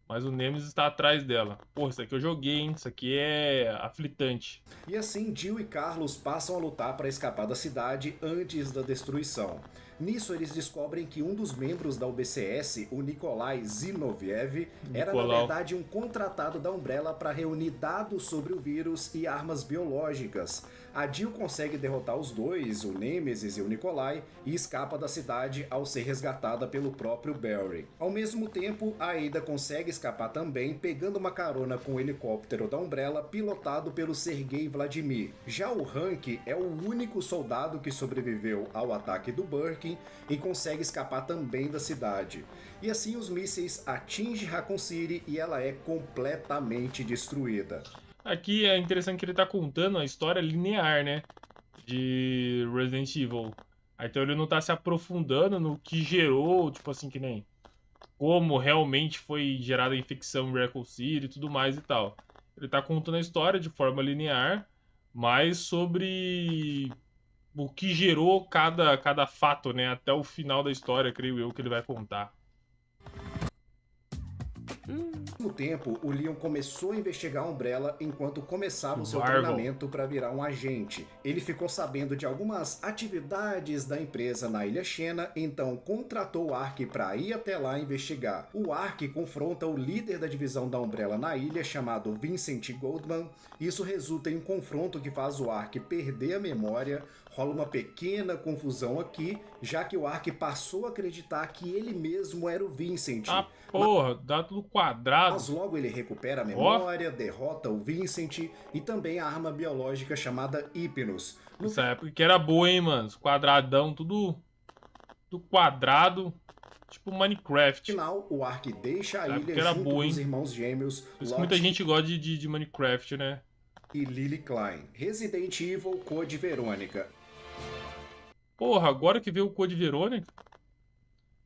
Mas o Nemesis está atrás dela. Porra, isso aqui eu joguei, hein? Isso aqui é aflitante. E assim, Jill e Carlos passam a lutar para escapar da cidade antes da destruição. Nisso, eles descobrem que um dos membros da UBCS, o Nikolai Zinoviev, era na verdade um contratado da Umbrella para reunir dados sobre o vírus e armas biológicas. A Jill consegue derrotar os dois, o Nemesis e o Nikolai, e escapa da cidade ao ser resgatada pelo próprio Barry. Ao mesmo tempo, a Ada consegue escapar também, pegando uma carona com o helicóptero da Umbrella pilotado pelo Sergei Vladimir. Já o Hank é o único soldado que sobreviveu ao ataque do Birkin e consegue escapar também da cidade. E assim os mísseis atingem Raccoon City e ela é completamente destruída. Aqui é interessante que ele tá contando a história linear, né? De Resident Evil. Então ele não tá se aprofundando no que gerou, tipo assim, que nem como realmente foi gerada a infecção em Raccoon City e tudo mais e tal. Ele tá contando a história de forma linear, mas sobre o que gerou cada fato, né? Até o final da história, creio eu, que ele vai contar. Ao mesmo tempo, o Leon começou a investigar a Umbrella enquanto começava o seu treinamento para virar um agente. Ele ficou sabendo de algumas atividades da empresa na Ilha Xena, então contratou o Ark para ir até lá investigar. O Ark confronta o líder da divisão da Umbrella na ilha, chamado Vincent Goldman. Isso resulta em um confronto que faz o Ark perder a memória. Rola uma pequena confusão aqui, já que o Ark passou a acreditar que ele mesmo era o Vincent. Ah, porra, dá tudo quadrado. Mas logo ele recupera a memória, derrota o Vincent e também a arma biológica chamada Hypnos. Nessa época que era boa, hein, mano? Os quadradão, tudo quadrado, tipo Minecraft. No final, o Ark deixa a ilha era junto boa, dos hein? irmãos gêmeos Por isso que muita gente gosta de Minecraft, né? e Lily Klein. Resident Evil Code Verônica. Porra, agora que veio o Code Verônica.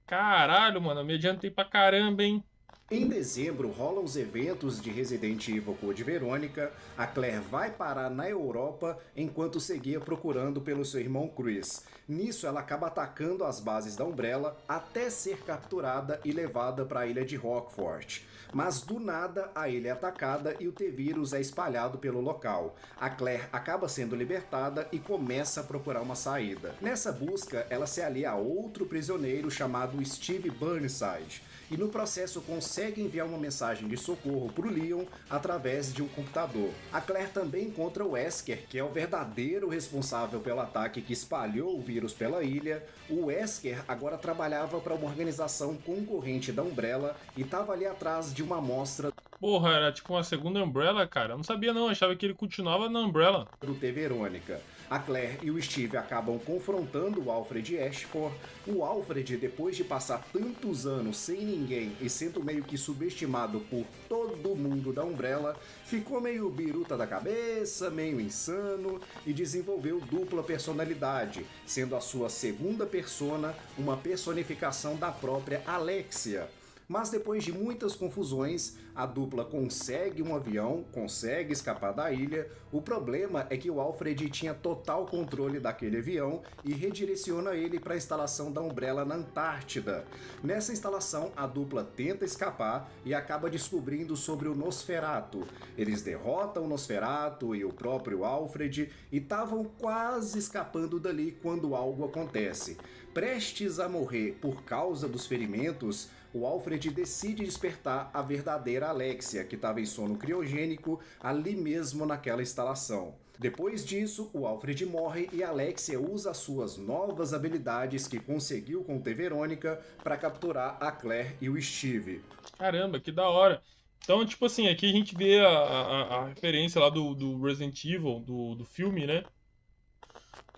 Caralho, mano, eu me adiantei pra caramba, hein? Em dezembro, rolam os eventos de Resident Evil Code Verônica. A Claire vai parar na Europa enquanto seguia procurando pelo seu irmão Chris. Nisso, ela acaba atacando as bases da Umbrella até ser capturada e levada para a ilha de Rockfort. Mas do nada, a ilha é atacada e o T-Vírus é espalhado pelo local. A Claire acaba sendo libertada e começa a procurar uma saída. Nessa busca, ela se alia a outro prisioneiro chamado Steve Burnside. E no processo consegue enviar uma mensagem de socorro para o Leon através de um computador. A Claire também encontra o Wesker, que é o verdadeiro responsável pelo ataque que espalhou o vírus pela ilha. O Wesker agora trabalhava para uma organização concorrente da Umbrella e estava ali atrás de uma amostra Porra, era tipo uma segunda Umbrella, cara. Eu não sabia não, eu achava que ele continuava na Umbrella. do T Verônica. A Claire e o Steve acabam confrontando o Alfred Ashford. O Alfred, depois de passar tantos anos sem ninguém e sendo meio que subestimado por todo mundo da Umbrella, ficou meio biruta da cabeça, meio insano e desenvolveu dupla personalidade, sendo a sua segunda persona uma personificação da própria Alexia. Mas depois de muitas confusões, a dupla consegue um avião, consegue escapar da ilha. O problema é que o Alfred tinha total controle daquele avião e redireciona ele para a instalação da Umbrella na Antártida. Nessa instalação, a dupla tenta escapar e acaba descobrindo sobre o Nosferatu. Eles derrotam o Nosferatu e o próprio Alfred e estavam quase escapando dali quando algo acontece. Prestes a morrer por causa dos ferimentos, o Alfred decide despertar a verdadeira Alexia, que estava em sono criogênico ali mesmo naquela instalação. Depois disso, o Alfred morre e a Alexia usa suas novas habilidades que conseguiu com T Verônica para capturar a Claire e o Steve. Caramba, que da hora. Então, tipo assim, aqui a gente vê a referência lá do Resident Evil, do filme, né?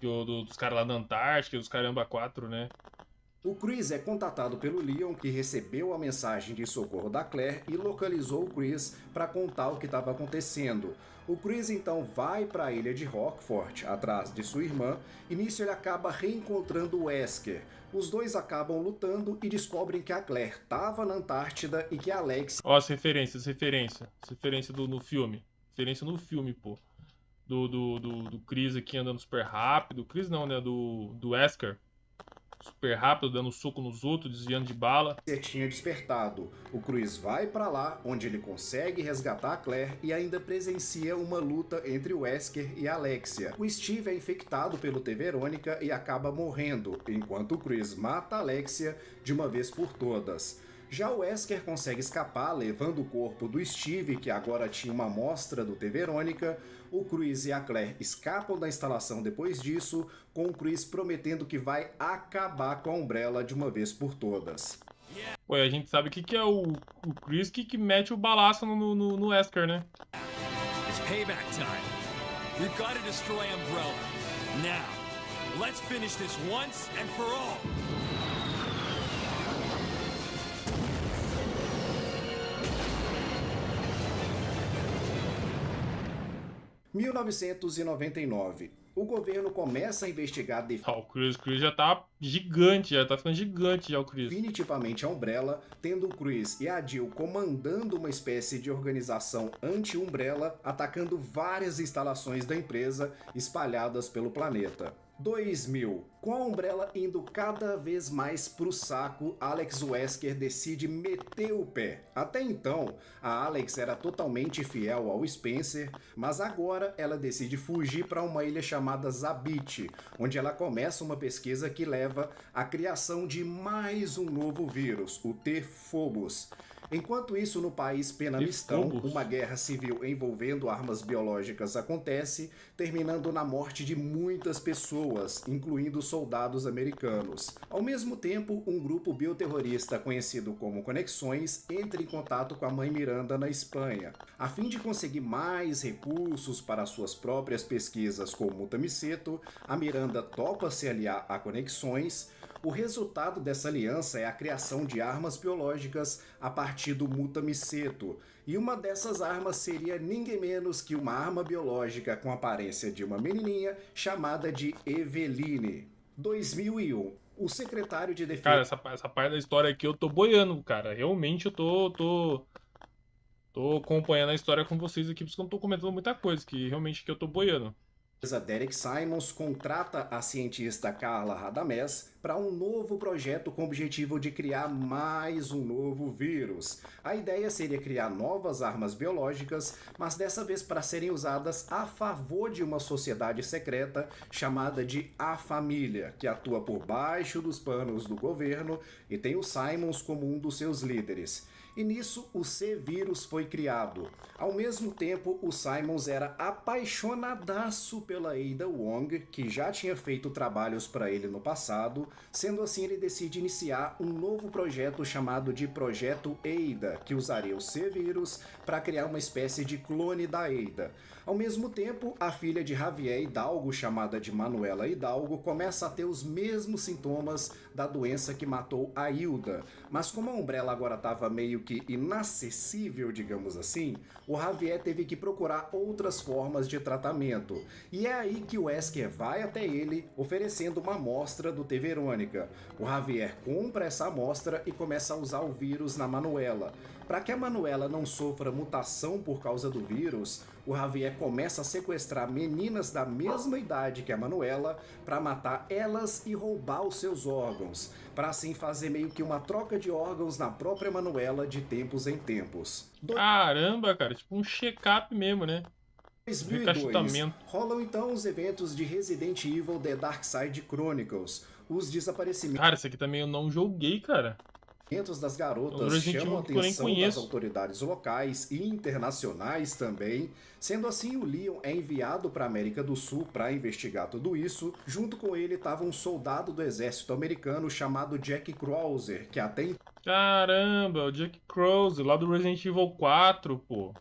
Dos caras lá da Antártica, dos Caramba 4, né? O Chris é contatado pelo Leon, que recebeu a mensagem de socorro da Claire e localizou o Chris para contar o que estava acontecendo. O Chris então vai para a ilha de Rockford, atrás de sua irmã, e nisso ele acaba reencontrando o Wesker. Os dois acabam lutando e descobrem que a Claire estava na Antártida e que a Alex... Ó, as referências no filme. Referência no filme, pô. Do Chris aqui andando super rápido. Chris não, né? Do Wesker. Super rápido, dando soco nos outros, desviando de bala. Tinha despertado. O Chris vai para lá, onde ele consegue resgatar a Claire e ainda presencia uma luta entre o Wesker e a Alexia. O Steve é infectado pelo T. Verônica e acaba morrendo, enquanto o Chris mata a Alexia de uma vez por todas. Já o Wesker consegue escapar, levando o corpo do Steve, que agora tinha uma amostra do T. Verônica. O Chris e a Claire escapam da instalação depois disso, com o Chris prometendo que vai acabar com a Umbrella de uma vez por todas. Pô, a gente sabe o que é o Chris que mete o balaço no Wesker, né? It's payback time. We've got to destroy Umbrella. Now, let's finish this once and for all. 1999. O governo começa a investigar O Chris já tá gigante, já tá ficando gigante já o Chris. definitivamente a Umbrella, tendo o Chris e a Jill comandando uma espécie de organização anti-Umbrella, atacando várias instalações da empresa espalhadas pelo planeta. 2000. Com a Umbrella indo cada vez mais pro saco, Alex Wesker decide meter o pé. Até então, a Alex era totalmente fiel ao Spencer, mas agora ela decide fugir para uma ilha chamada Zabit, onde ela começa uma pesquisa que leva à criação de mais um novo vírus, o T-Phobos. Enquanto isso, no país Penamistão, uma guerra civil envolvendo armas biológicas acontece, terminando na morte de muitas pessoas, incluindo soldados americanos. Ao mesmo tempo, um grupo bioterrorista conhecido como Conexões entra em contato com a mãe Miranda na Espanha. A fim de conseguir mais recursos para suas próprias pesquisas com o Mutamiceto, a Miranda topa se aliar a Conexões. O resultado dessa aliança é a criação de armas biológicas a partir do Mutamiceto. E uma dessas armas seria ninguém menos que uma arma biológica com a aparência de uma menininha chamada de Eveline. 2001. O secretário de defesa... Cara, essa parte da história aqui eu tô boiando, cara. Realmente eu tô acompanhando a história com vocês aqui, porque eu não tô comentando muita coisa, que realmente aqui eu tô boiando. Derek Simons contrata a cientista Carla Radamés para um novo projeto com o objetivo de criar mais um novo vírus. A ideia seria criar novas armas biológicas, mas dessa vez para serem usadas a favor de uma sociedade secreta chamada de A Família, que atua por baixo dos panos do governo e tem o Simons como um dos seus líderes. E nisso, o C-Vírus foi criado. Ao mesmo tempo, o Simons era apaixonadaço pela Ada Wong, que já tinha feito trabalhos para ele no passado. Sendo assim, ele decide iniciar um novo projeto chamado de Projeto Ada, que usaria o C-Vírus para criar uma espécie de clone da Ada. Ao mesmo tempo, a filha de Javier Hidalgo, chamada de Manuela Hidalgo, começa a ter os mesmos sintomas da doença que matou a Hilda. Mas como a Umbrella agora estava meio que inacessível, digamos assim, o Javier teve que procurar outras formas de tratamento. E é aí que o Wesker vai até ele, oferecendo uma amostra do T. Verônica. O Javier compra essa amostra e começa a usar o vírus na Manuela. Para que a Manuela não sofra mutação por causa do vírus, o Javier começa a sequestrar meninas da mesma idade que a Manuela para matar elas e roubar os seus órgãos, para assim fazer meio que uma troca de órgãos na própria Manuela de tempos em tempos. Caramba, cara, tipo um check-up mesmo, né? 2002, rolam então os eventos de Resident Evil The Dark Side Chronicles. Os desaparecimentos... Cara, esse aqui também eu não joguei, cara. Das garotas chamam a atenção das autoridades locais e internacionais também. Sendo assim, o Leon é enviado para a América do Sul para investigar tudo isso. Junto com ele estava um soldado do exército americano chamado Jack Krauser, que até... Caramba, o Jack Krauser, lá do Resident Evil 4, pô.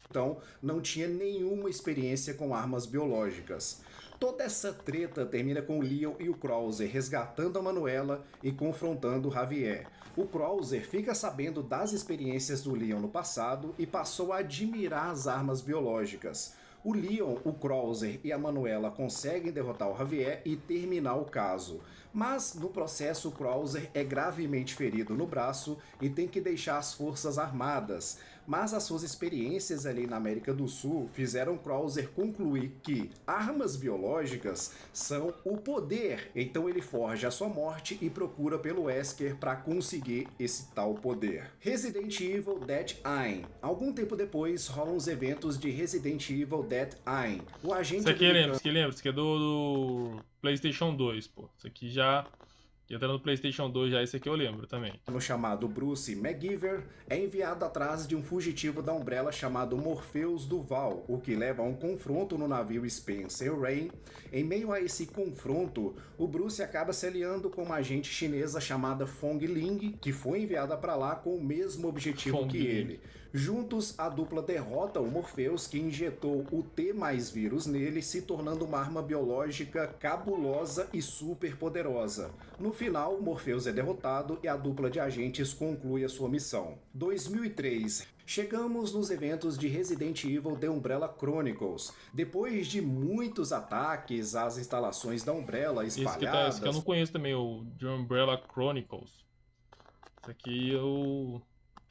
então não tinha nenhuma experiência com armas biológicas. Toda essa treta termina com o Leon e o Krauser resgatando a Manuela e confrontando o Javier. O Krauser fica sabendo das experiências do Leon no passado e passou a admirar as armas biológicas. O Leon, o Krauser e a Manuela conseguem derrotar o Javier e terminar o caso. Mas, no processo, o Krauser é gravemente ferido no braço e tem que deixar as forças armadas. Mas as suas experiências ali na América do Sul fizeram Krauser concluir que armas biológicas são o poder. Então ele forja a sua morte e procura pelo Wesker para conseguir esse tal poder. Resident Evil Dead Aim. Algum tempo depois rolam os eventos de Resident Evil Dead Aim. O agente Isso aqui lembra, isso aqui é do PlayStation 2, pô. Isso aqui já entra no PlayStation 2, já esse aqui eu lembro também. No chamado Bruce McGiver, é enviado atrás de um fugitivo da Umbrella chamado Morpheus Duval, o que leva a um confronto no navio Spencer Rain. Em meio a esse confronto, o Bruce acaba se aliando com uma agente chinesa chamada Fong Ling, que foi enviada para lá com o mesmo objetivo que ele. Juntos, a dupla derrota o Morpheus, que injetou o T mais vírus nele, se tornando uma arma biológica cabulosa e super poderosa. No final, Morpheus é derrotado e a dupla de agentes conclui a sua missão. 2003. Chegamos nos eventos de Resident Evil The Umbrella Chronicles. Depois de muitos ataques às instalações da Umbrella espalhadas... Esse que eu não conheço também, o The Umbrella Chronicles. Esse aqui eu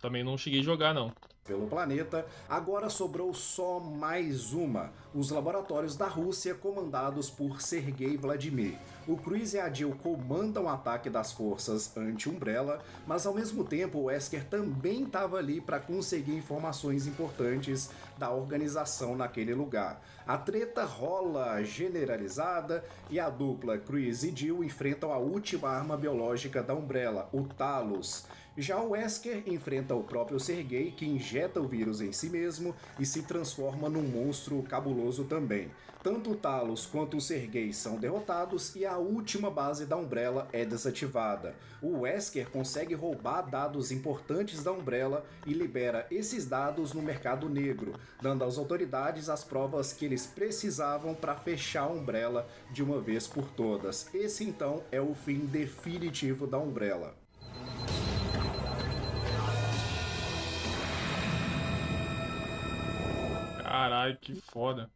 também não cheguei a jogar, não. Pelo planeta, agora sobrou só mais uma, os laboratórios da Rússia comandados por Sergei Vladimir. O Chris e a Jill comandam o ataque das forças anti-Umbrella, mas ao mesmo tempo o Wesker também estava ali para conseguir informações importantes da organização naquele lugar. A treta rola generalizada e a dupla Chris e Jill enfrentam a última arma biológica da Umbrella, o Talos. Já o Wesker enfrenta o próprio Sergei, que injeta o vírus em si mesmo e se transforma num monstro cabuloso também. Tanto o Talos quanto o Sergei são derrotados e a última base da Umbrella é desativada. O Wesker consegue roubar dados importantes da Umbrella e libera esses dados no mercado negro, dando às autoridades as provas que eles precisavam para fechar a Umbrella de uma vez por todas. Esse então é o fim definitivo da Umbrella. Caralho, que foda.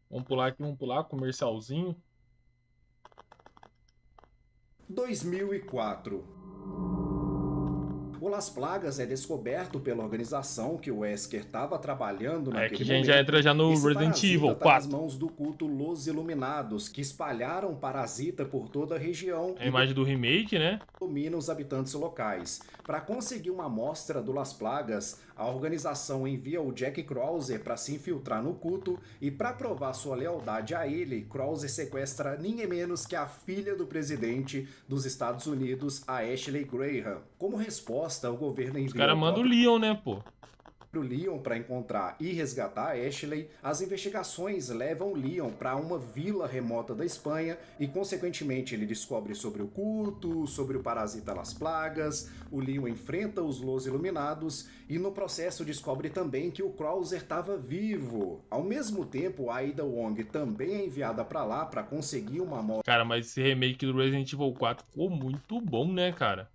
Vamos pular aqui, comercialzinho. 2004. O Las Plagas é descoberto pela organização que o Wesker estava trabalhando naquele momento. Que a gente já entra já no Resident Evil 4. Tá nas mãos do culto Los Iluminados, que espalharam parasita por toda a região. A imagem do remake, né? Domina os habitantes locais. Para conseguir uma amostra do Las Plagas, a organização envia o Jack Krauser para se infiltrar no culto e para provar sua lealdade a ele, Krauser sequestra ninguém menos que a filha do presidente dos Estados Unidos, a Ashley Graham. Como resposta, o governo envia... Os caras mandam o Leon, né, pô? O Leon para encontrar e resgatar a Ashley. As investigações levam Leon para uma vila remota da Espanha e, consequentemente, ele descobre sobre o culto, sobre o parasita Las Plagas. O Leon enfrenta os Los Iluminados e, no processo, descobre também que o Krauser estava vivo. Ao mesmo tempo, a Ada Wong também é enviada para lá para conseguir uma amostra. Cara, mas esse remake do Resident Evil 4 ficou muito bom, né, cara?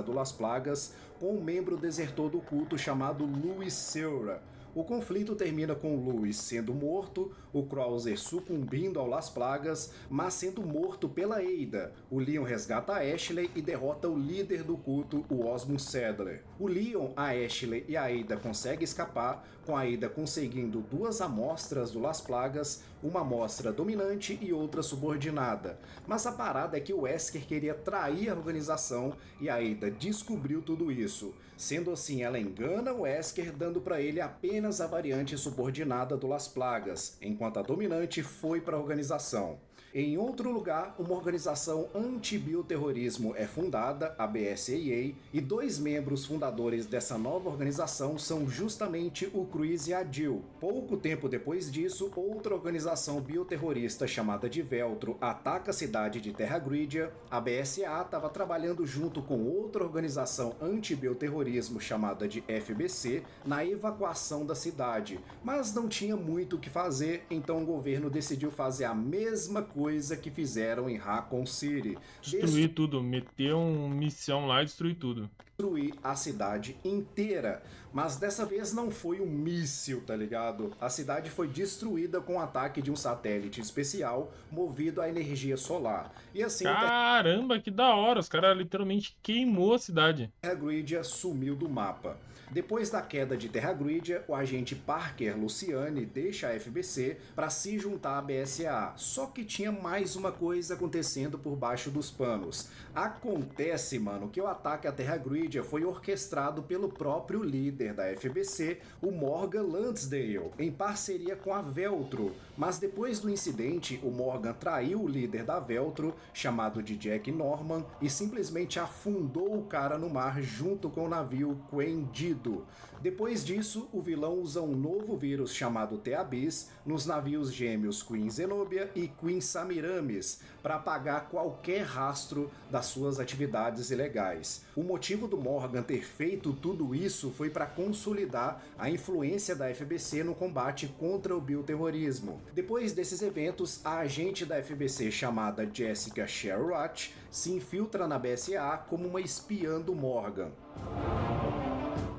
Do Las Plagas com um membro desertor do culto chamado Louis Seura. O conflito termina com Louis sendo morto, o Krauser sucumbindo ao Las Plagas, mas sendo morto pela Ada. O Leon resgata a Ashley e derrota o líder do culto, o Osmond Sadler. O Leon, a Ashley e a Ada conseguem escapar, com a Ada conseguindo 2 amostras do Las Plagas, uma amostra dominante e outra subordinada. Mas a parada é que o Wesker queria trair a organização e a Ada descobriu tudo isso. Sendo assim, ela engana o Wesker, dando para ele apenas a variante subordinada do Las Plagas, enquanto a dominante foi para a organização. Em outro lugar, uma organização anti-bioterrorismo é fundada, a BSAA, e 2 membros fundadores dessa nova organização são justamente o Chris e a Jill. Pouco tempo depois disso, outra organização bioterrorista chamada de Veltro ataca a cidade de Terra Gridia. A BSA estava trabalhando junto com outra organização anti-bioterrorismo chamada de FBC na evacuação da cidade, mas não tinha muito o que fazer, então o governo decidiu fazer a mesma coisa que fizeram em Raccoon City. Destruir tudo, meter um missão lá e destruir tudo. Destruir a cidade inteira. Mas dessa vez não foi um míssil, tá ligado? A cidade foi destruída com o ataque de um satélite especial movido à energia solar. E assim, caramba, que da hora! Os caras literalmente queimou a cidade. Terra Gridia sumiu do mapa. Depois da queda de Terra Gridia, o agente Parker Luciani deixa a FBC para se juntar à BSA. Só que tinha mais uma coisa acontecendo por baixo dos panos. Acontece, mano, que o ataque à Terra Gridia foi orquestrado pelo próprio líder da FBC, o Morgan Lansdale, em parceria com a Veltro. Mas depois do incidente, o Morgan traiu o líder da Veltro, chamado de Jack Norman, e simplesmente afundou o cara no mar junto com o navio Quendido. Depois disso, o vilão usa um novo vírus chamado T-Abyss nos navios gêmeos Queen Zenobia e Queen Samiramis para apagar qualquer rastro das suas atividades ilegais. O motivo do Morgan ter feito tudo isso foi para consolidar a influência da FBC no combate contra o bioterrorismo. Depois desses eventos, a agente da FBC chamada Jessica Sherratt se infiltra na BSA como uma espiã do Morgan.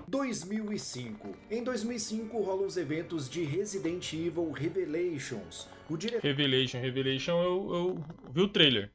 2005. Em 2005 rolam os eventos de Resident Evil Revelations. O diretor Revelation, eu vi o trailer.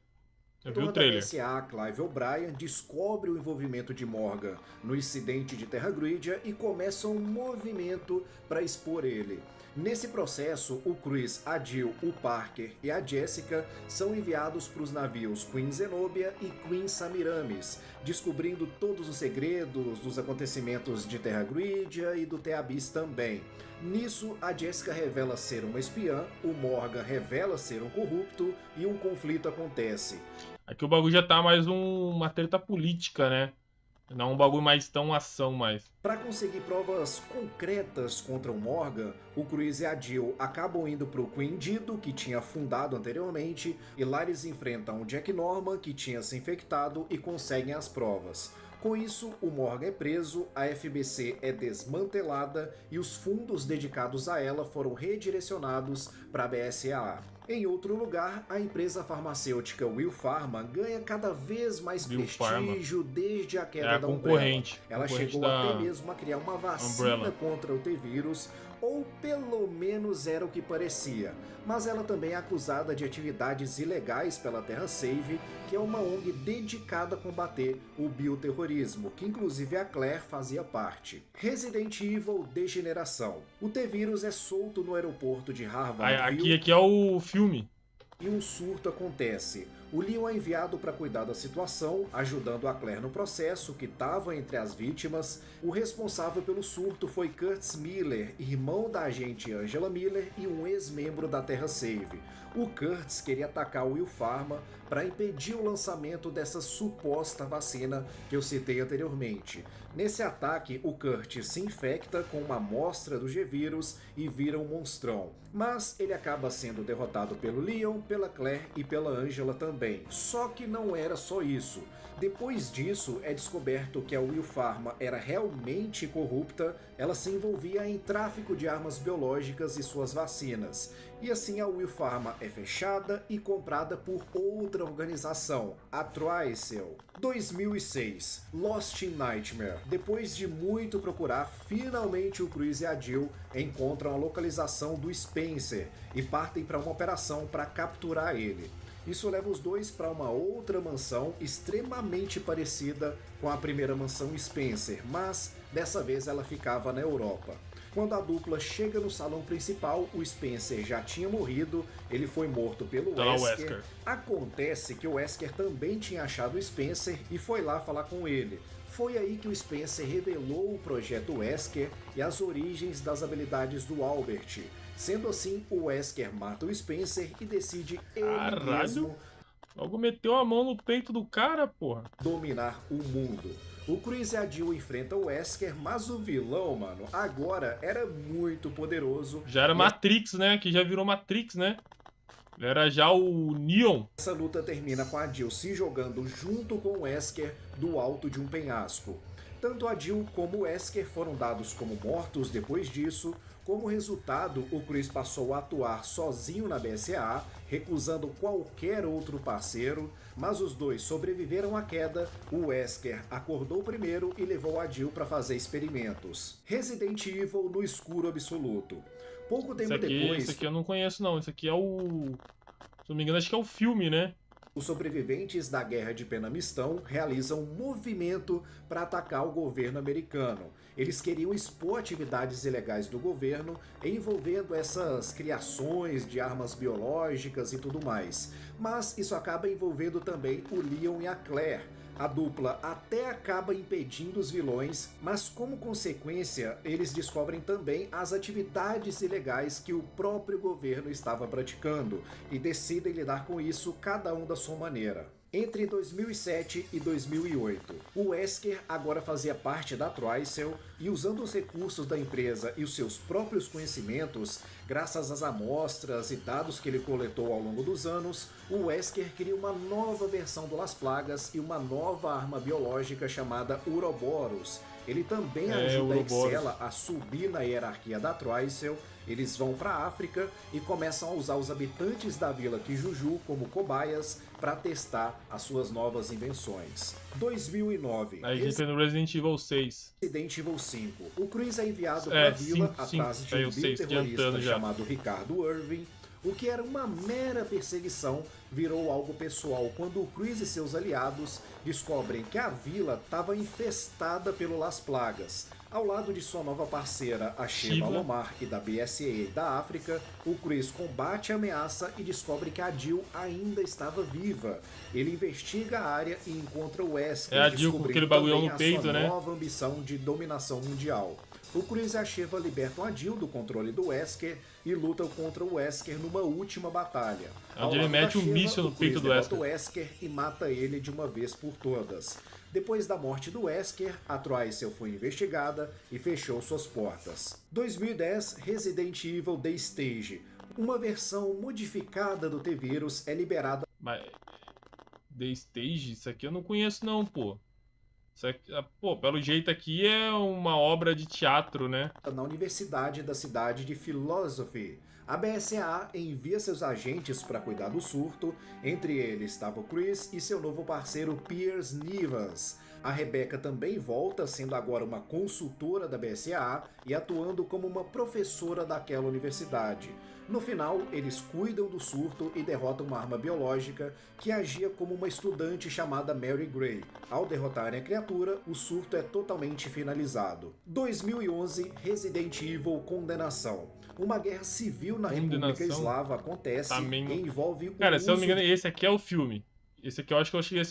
Eu vi o trailer. da BSA, Clive O'Brien, descobre o envolvimento de Morgan no incidente de Terra Gridia e começa um movimento para expor ele. Nesse processo, o Chris, a Jill, o Parker e a Jessica são enviados para os navios Queen Zenobia e Queen Samiramis, descobrindo todos os segredos dos acontecimentos de Terra Gridia e do T-Abyss também. Nisso, a Jessica revela ser uma espiã, o Morgan revela ser um corrupto e um conflito acontece. Aqui o bagulho já tá mais uma treta política, né? Não um bagulho mais tão ação mais. Para conseguir provas concretas contra o Morgan, o Chris e a Jill acabam indo pro Quendido, que tinha fundado anteriormente, e lá eles enfrentam o Jack Norman, que tinha se infectado, e conseguem as provas. Com isso, o Morgan é preso, a FBC é desmantelada e os fundos dedicados a ela foram redirecionados para a BSAA. Em outro lugar, a empresa farmacêutica Will Pharma ganha cada vez mais prestígio desde a queda da Umbrella. Ela chegou até mesmo a criar uma vacina contra o T-Vírus, ou pelo menos era o que parecia. Mas ela também é acusada de atividades ilegais pela Terra Save, que é uma ONG dedicada a combater o bioterrorismo, que inclusive a Claire fazia parte. Resident Evil Degeneração. O T-Vírus é solto no aeroporto de Harvard. Aqui é o filme. E um surto acontece. O Leon é enviado para cuidar da situação, ajudando a Claire no processo, que estava entre as vítimas. O responsável pelo surto foi Curtis Miller, irmão da agente Angela Miller e um ex-membro da Terra Save. O Curtis queria atacar o Will Pharma para impedir o lançamento dessa suposta vacina que eu citei anteriormente. Nesse ataque, o Curtis se infecta com uma amostra do G-Vírus e vira um monstrão. Mas ele acaba sendo derrotado pelo Leon, pela Claire e pela Angela também. Só que não era só isso. Depois disso, é descoberto que a Will Pharma era realmente corrupta, ela se envolvia em tráfico de armas biológicas e suas vacinas. E assim a Will Pharma é fechada e comprada por outra organização, a Troicel. 2006, Lost in Nightmare. Depois de muito procurar, finalmente o Chris e a Jill encontram a localização do Spencer e partem para uma operação para capturar ele. Isso leva os dois para uma outra mansão extremamente parecida com a primeira mansão Spencer, mas dessa vez ela ficava na Europa. Quando a dupla chega no salão principal, o Spencer já tinha morrido, ele foi morto pelo Wesker. Acontece que o Wesker também tinha achado o Spencer e foi lá falar com ele. Foi aí que o Spencer revelou o projeto Wesker e as origens das habilidades do Albert. Sendo assim, o Wesker mata o Spencer e decide ele mesmo logo meteu a mão no peito do cara, porra. dominar o mundo. O Chris e a Jill enfrentam o Wesker, mas o vilão, mano, agora era muito poderoso. Já era Matrix, né? Que já virou Matrix, né? Era já o Neon. Essa luta termina com a Jill se jogando junto com o Wesker do alto de um penhasco. Tanto a Jill como o Wesker foram dados como mortos depois disso. Como resultado, o Chris passou a atuar sozinho na BSAA, recusando qualquer outro parceiro, mas os dois sobreviveram à queda. O Wesker acordou primeiro e levou a Jill para fazer experimentos. Resident Evil no escuro absoluto. Pouco tempo depois... Esse aqui eu não conheço não, esse aqui é o... Se não me engano, acho que é o filme, né? Os sobreviventes da Guerra de Penamistão realizam um movimento para atacar o governo americano. Eles queriam expor atividades ilegais do governo envolvendo essas criações de armas biológicas e tudo mais. Mas isso acaba envolvendo também o Leon e a Claire. A dupla até acaba impedindo os vilões, mas como consequência, eles descobrem também as atividades ilegais que o próprio governo estava praticando e decidem lidar com isso cada um da sua maneira. Entre 2007 e 2008, o Wesker agora fazia parte da Trycell e, usando os recursos da empresa e os seus próprios conhecimentos, graças às amostras e dados que ele coletou ao longo dos anos, o Wesker cria uma nova versão do Las Plagas e uma nova arma biológica chamada Uroboros. Ele também ajuda a Excella a subir na hierarquia da Trycell. Eles vão para a África e começam a usar os habitantes da Vila Kijuju como cobaias para testar as suas novas invenções. 2009. Aí a gente no Resident Evil 6. Resident Evil 5. O Chris é enviado para a vila atrás de um bioterrorista chamado Ricardo Irving. O que era uma mera perseguição virou algo pessoal quando o Chris e seus aliados descobrem que a vila estava infestada pelo Las Plagas. Ao lado de sua nova parceira, a Sheva Alomar e da BSAA da África, o Chris combate a ameaça e descobre que a Jill ainda estava viva. Ele investiga a área e encontra o Wesker, a Jill com aquele bagulhão no peito, né? Nova ambição de dominação mundial. O Chris e a Sheva libertam a Jill do controle do Wesker e lutam contra o Wesker numa última batalha. Onde ele mete um míssil no peito do Wesker. O Wesker e mata ele de uma vez por todas. Depois da morte do Wesker, a Trycell foi investigada e fechou suas portas. 2010, Resident Evil The Stage. Uma versão modificada do T-Vírus é liberada... Mas... The Stage? Isso aqui eu não conheço não, pô. Isso aqui, pô, pelo jeito aqui é uma obra de teatro, né? Na Universidade da cidade de Philosophy. A BSAA envia seus agentes para cuidar do surto, entre eles estava o Chris e seu novo parceiro Piers Nivas. A Rebecca também volta, sendo agora uma consultora da BSAA e atuando como uma professora daquela universidade. No final, eles cuidam do surto e derrotam uma arma biológica que agia como uma estudante chamada Mary Gray. Ao derrotarem a criatura, o surto é totalmente finalizado. 2011, Resident Evil Condenação. Uma guerra civil na República Eslava acontece e envolve o Cara, se eu não me engano, esse aqui é o filme. Esse aqui eu acho que eu cheguei a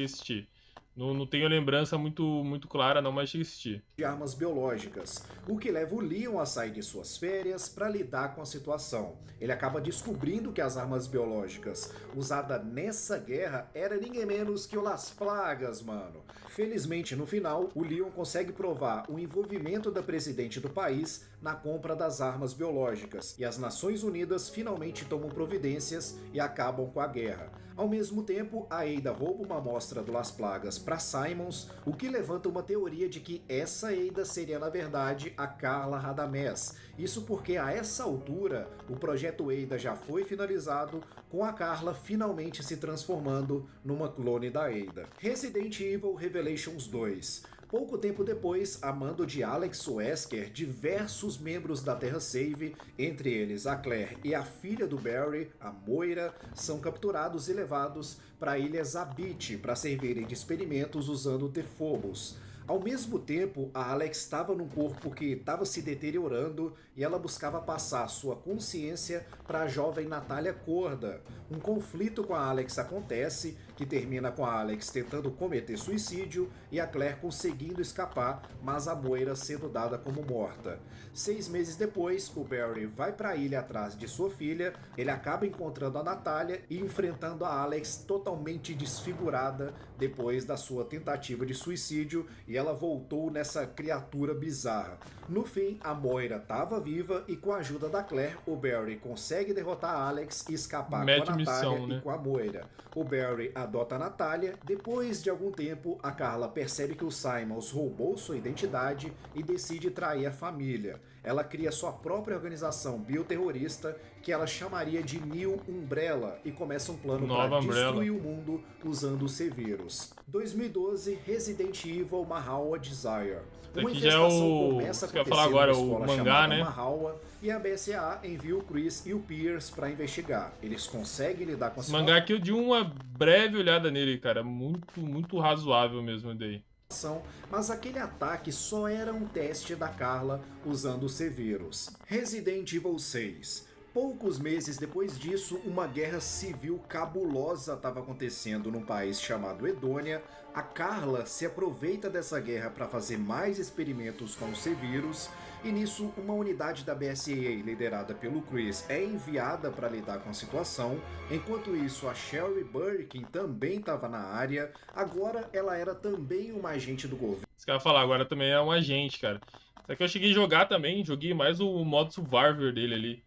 assistir. Não tenho lembrança muito clara não, mas cheguei a assistir. De armas biológicas, o que leva o Leon a sair de suas férias para lidar com a situação. Ele acaba descobrindo que as armas biológicas usadas nessa guerra era ninguém menos que o Las Plagas, mano. Felizmente, no final, o Leon consegue provar o envolvimento da presidente do país na compra das armas biológicas, e as Nações Unidas finalmente tomam providências e acabam com a guerra. Ao mesmo tempo, a Ada rouba uma amostra do Las Plagas para Simons, o que levanta uma teoria de que essa Ada seria na verdade a Carla Radamés. Isso porque a essa altura, o projeto Ada já foi finalizado, com a Carla finalmente se transformando numa clone da Ada. Resident Evil Revelations 2. Pouco tempo depois, a mando de Alex Wesker, diversos membros da Terra Save, entre eles a Claire e a filha do Barry, a Moira, são capturados e levados para a ilha Zabit para servirem de experimentos usando o T-Phobos. Ao mesmo tempo, a Alex estava num corpo que estava se deteriorando e ela buscava passar sua consciência para a jovem Natália Corda. Um conflito com a Alex acontece, que termina com a Alex tentando cometer suicídio e a Claire conseguindo escapar, mas a Moira sendo dada como morta. 6 meses depois, o Barry vai para a ilha atrás de sua filha, ele acaba encontrando a Natália e enfrentando a Alex totalmente desfigurada depois da sua tentativa de suicídio, e ela voltou nessa criatura bizarra. No fim, a Moira estava viva e com a ajuda da Claire, o Barry consegue derrotar a Alex e escapar com a Natália e com a Moira. O Barry adota a Natália. Depois de algum tempo, a Carla percebe que o Simons roubou sua identidade e decide trair a família. Ela cria sua própria organização bioterrorista, que ela chamaria de New Umbrella, e começa um plano para destruir o mundo usando o C-Vírus. 2012, Resident Evil Mahalla Desire. Uma infestação começa a acontecer numa escola chamada Mahalla, e a BSAA envia o Chris e o Pierce para investigar. Eles conseguem lidar com a situação. Mangá que eu dei uma breve olhada nele, cara. Muito razoável mesmo daí. Mas aquele ataque só era um teste da Carla usando o C-Vírus. Resident Evil 6. Poucos meses depois disso, uma guerra civil cabulosa estava acontecendo num país chamado Edônia. A Carla se aproveita dessa guerra para fazer mais experimentos com o C-Vírus, e nisso uma unidade da BSAA liderada pelo Chris é enviada para lidar com a situação. Enquanto isso, a Sherry Birkin também estava na área. Agora ela era também uma agente do governo. Isso que eu ia falar, agora também é um agente, cara. Só que eu cheguei a jogar também, joguei mais o modo Survivor dele ali.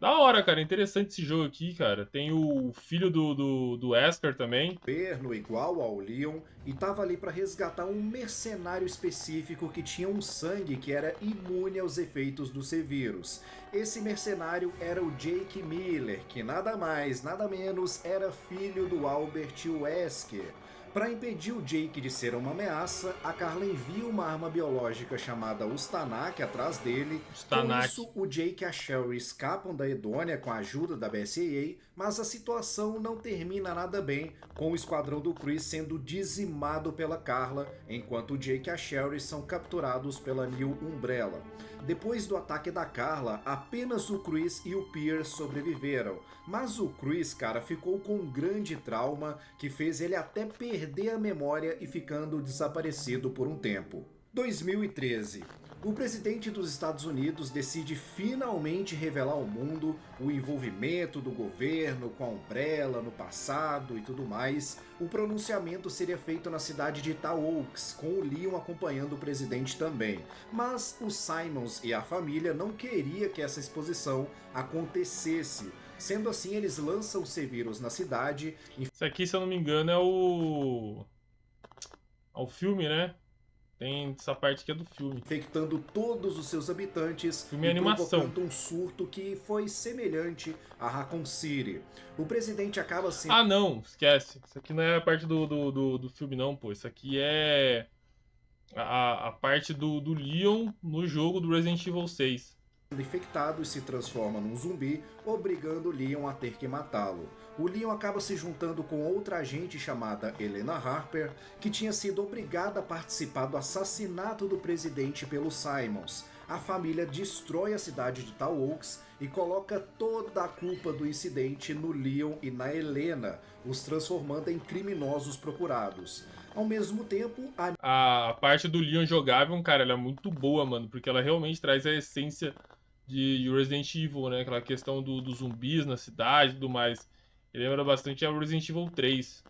Da hora, cara, interessante esse jogo aqui, cara. Tem o filho do Wesker também. Governo igual ao Leon, e tava ali para resgatar um mercenário específico que tinha um sangue que era imune aos efeitos do C-Vírus. Esse mercenário era o Jake Miller, que nada mais, nada menos era filho do Albert Wesker. Para impedir o Jake de ser uma ameaça, a Carla envia uma arma biológica chamada Ustanak atrás dele. Com isso, o Jake e a Sherry escapam da Edônia com a ajuda da BSAA, mas a situação não termina nada bem, com o esquadrão do Chris sendo dizimado pela Carla, enquanto o Jake e a Sherry são capturados pela New Umbrella. Depois do ataque da Carla, apenas o Chris e o Pierce sobreviveram, mas o Chris, cara, ficou com um grande trauma que fez ele até perder a memória e ficando desaparecido por um tempo. 2013. O presidente dos Estados Unidos decide finalmente revelar ao mundo o envolvimento do governo com a Umbrella no passado e tudo mais. O pronunciamento seria feito na cidade de Tall Oaks, com o Leon acompanhando o presidente também. Mas o Simons e a família não queriam que essa exposição acontecesse. Sendo assim, eles lançam o C-Vírus na cidade. Isso aqui, se eu não me engano, é o filme, né? Tem essa parte aqui é do filme. Infectando todos os seus habitantes e provocando um surto que foi semelhante a Raccoon City. O presidente acaba sendo... Ah, não, esquece. Isso aqui não é a parte do filme, não, pô. Isso aqui é a parte do Leon no jogo do Resident Evil 6. Infectado e se transforma num zumbi, obrigando Leon a ter que matá-lo. O Leon acaba se juntando com outra agente chamada Helena Harper, que tinha sido obrigada a participar do assassinato do presidente pelo Simons. A família destrói a cidade de Tall Oaks e coloca toda a culpa do incidente no Leon e na Helena, os transformando em criminosos procurados. Ao mesmo tempo, a parte do Leon jogável, cara, ela é muito boa, mano, porque ela realmente traz a essência de Resident Evil, né? Aquela questão dos zumbis na cidade e tudo mais. Ele lembra bastante a Resident Evil 3.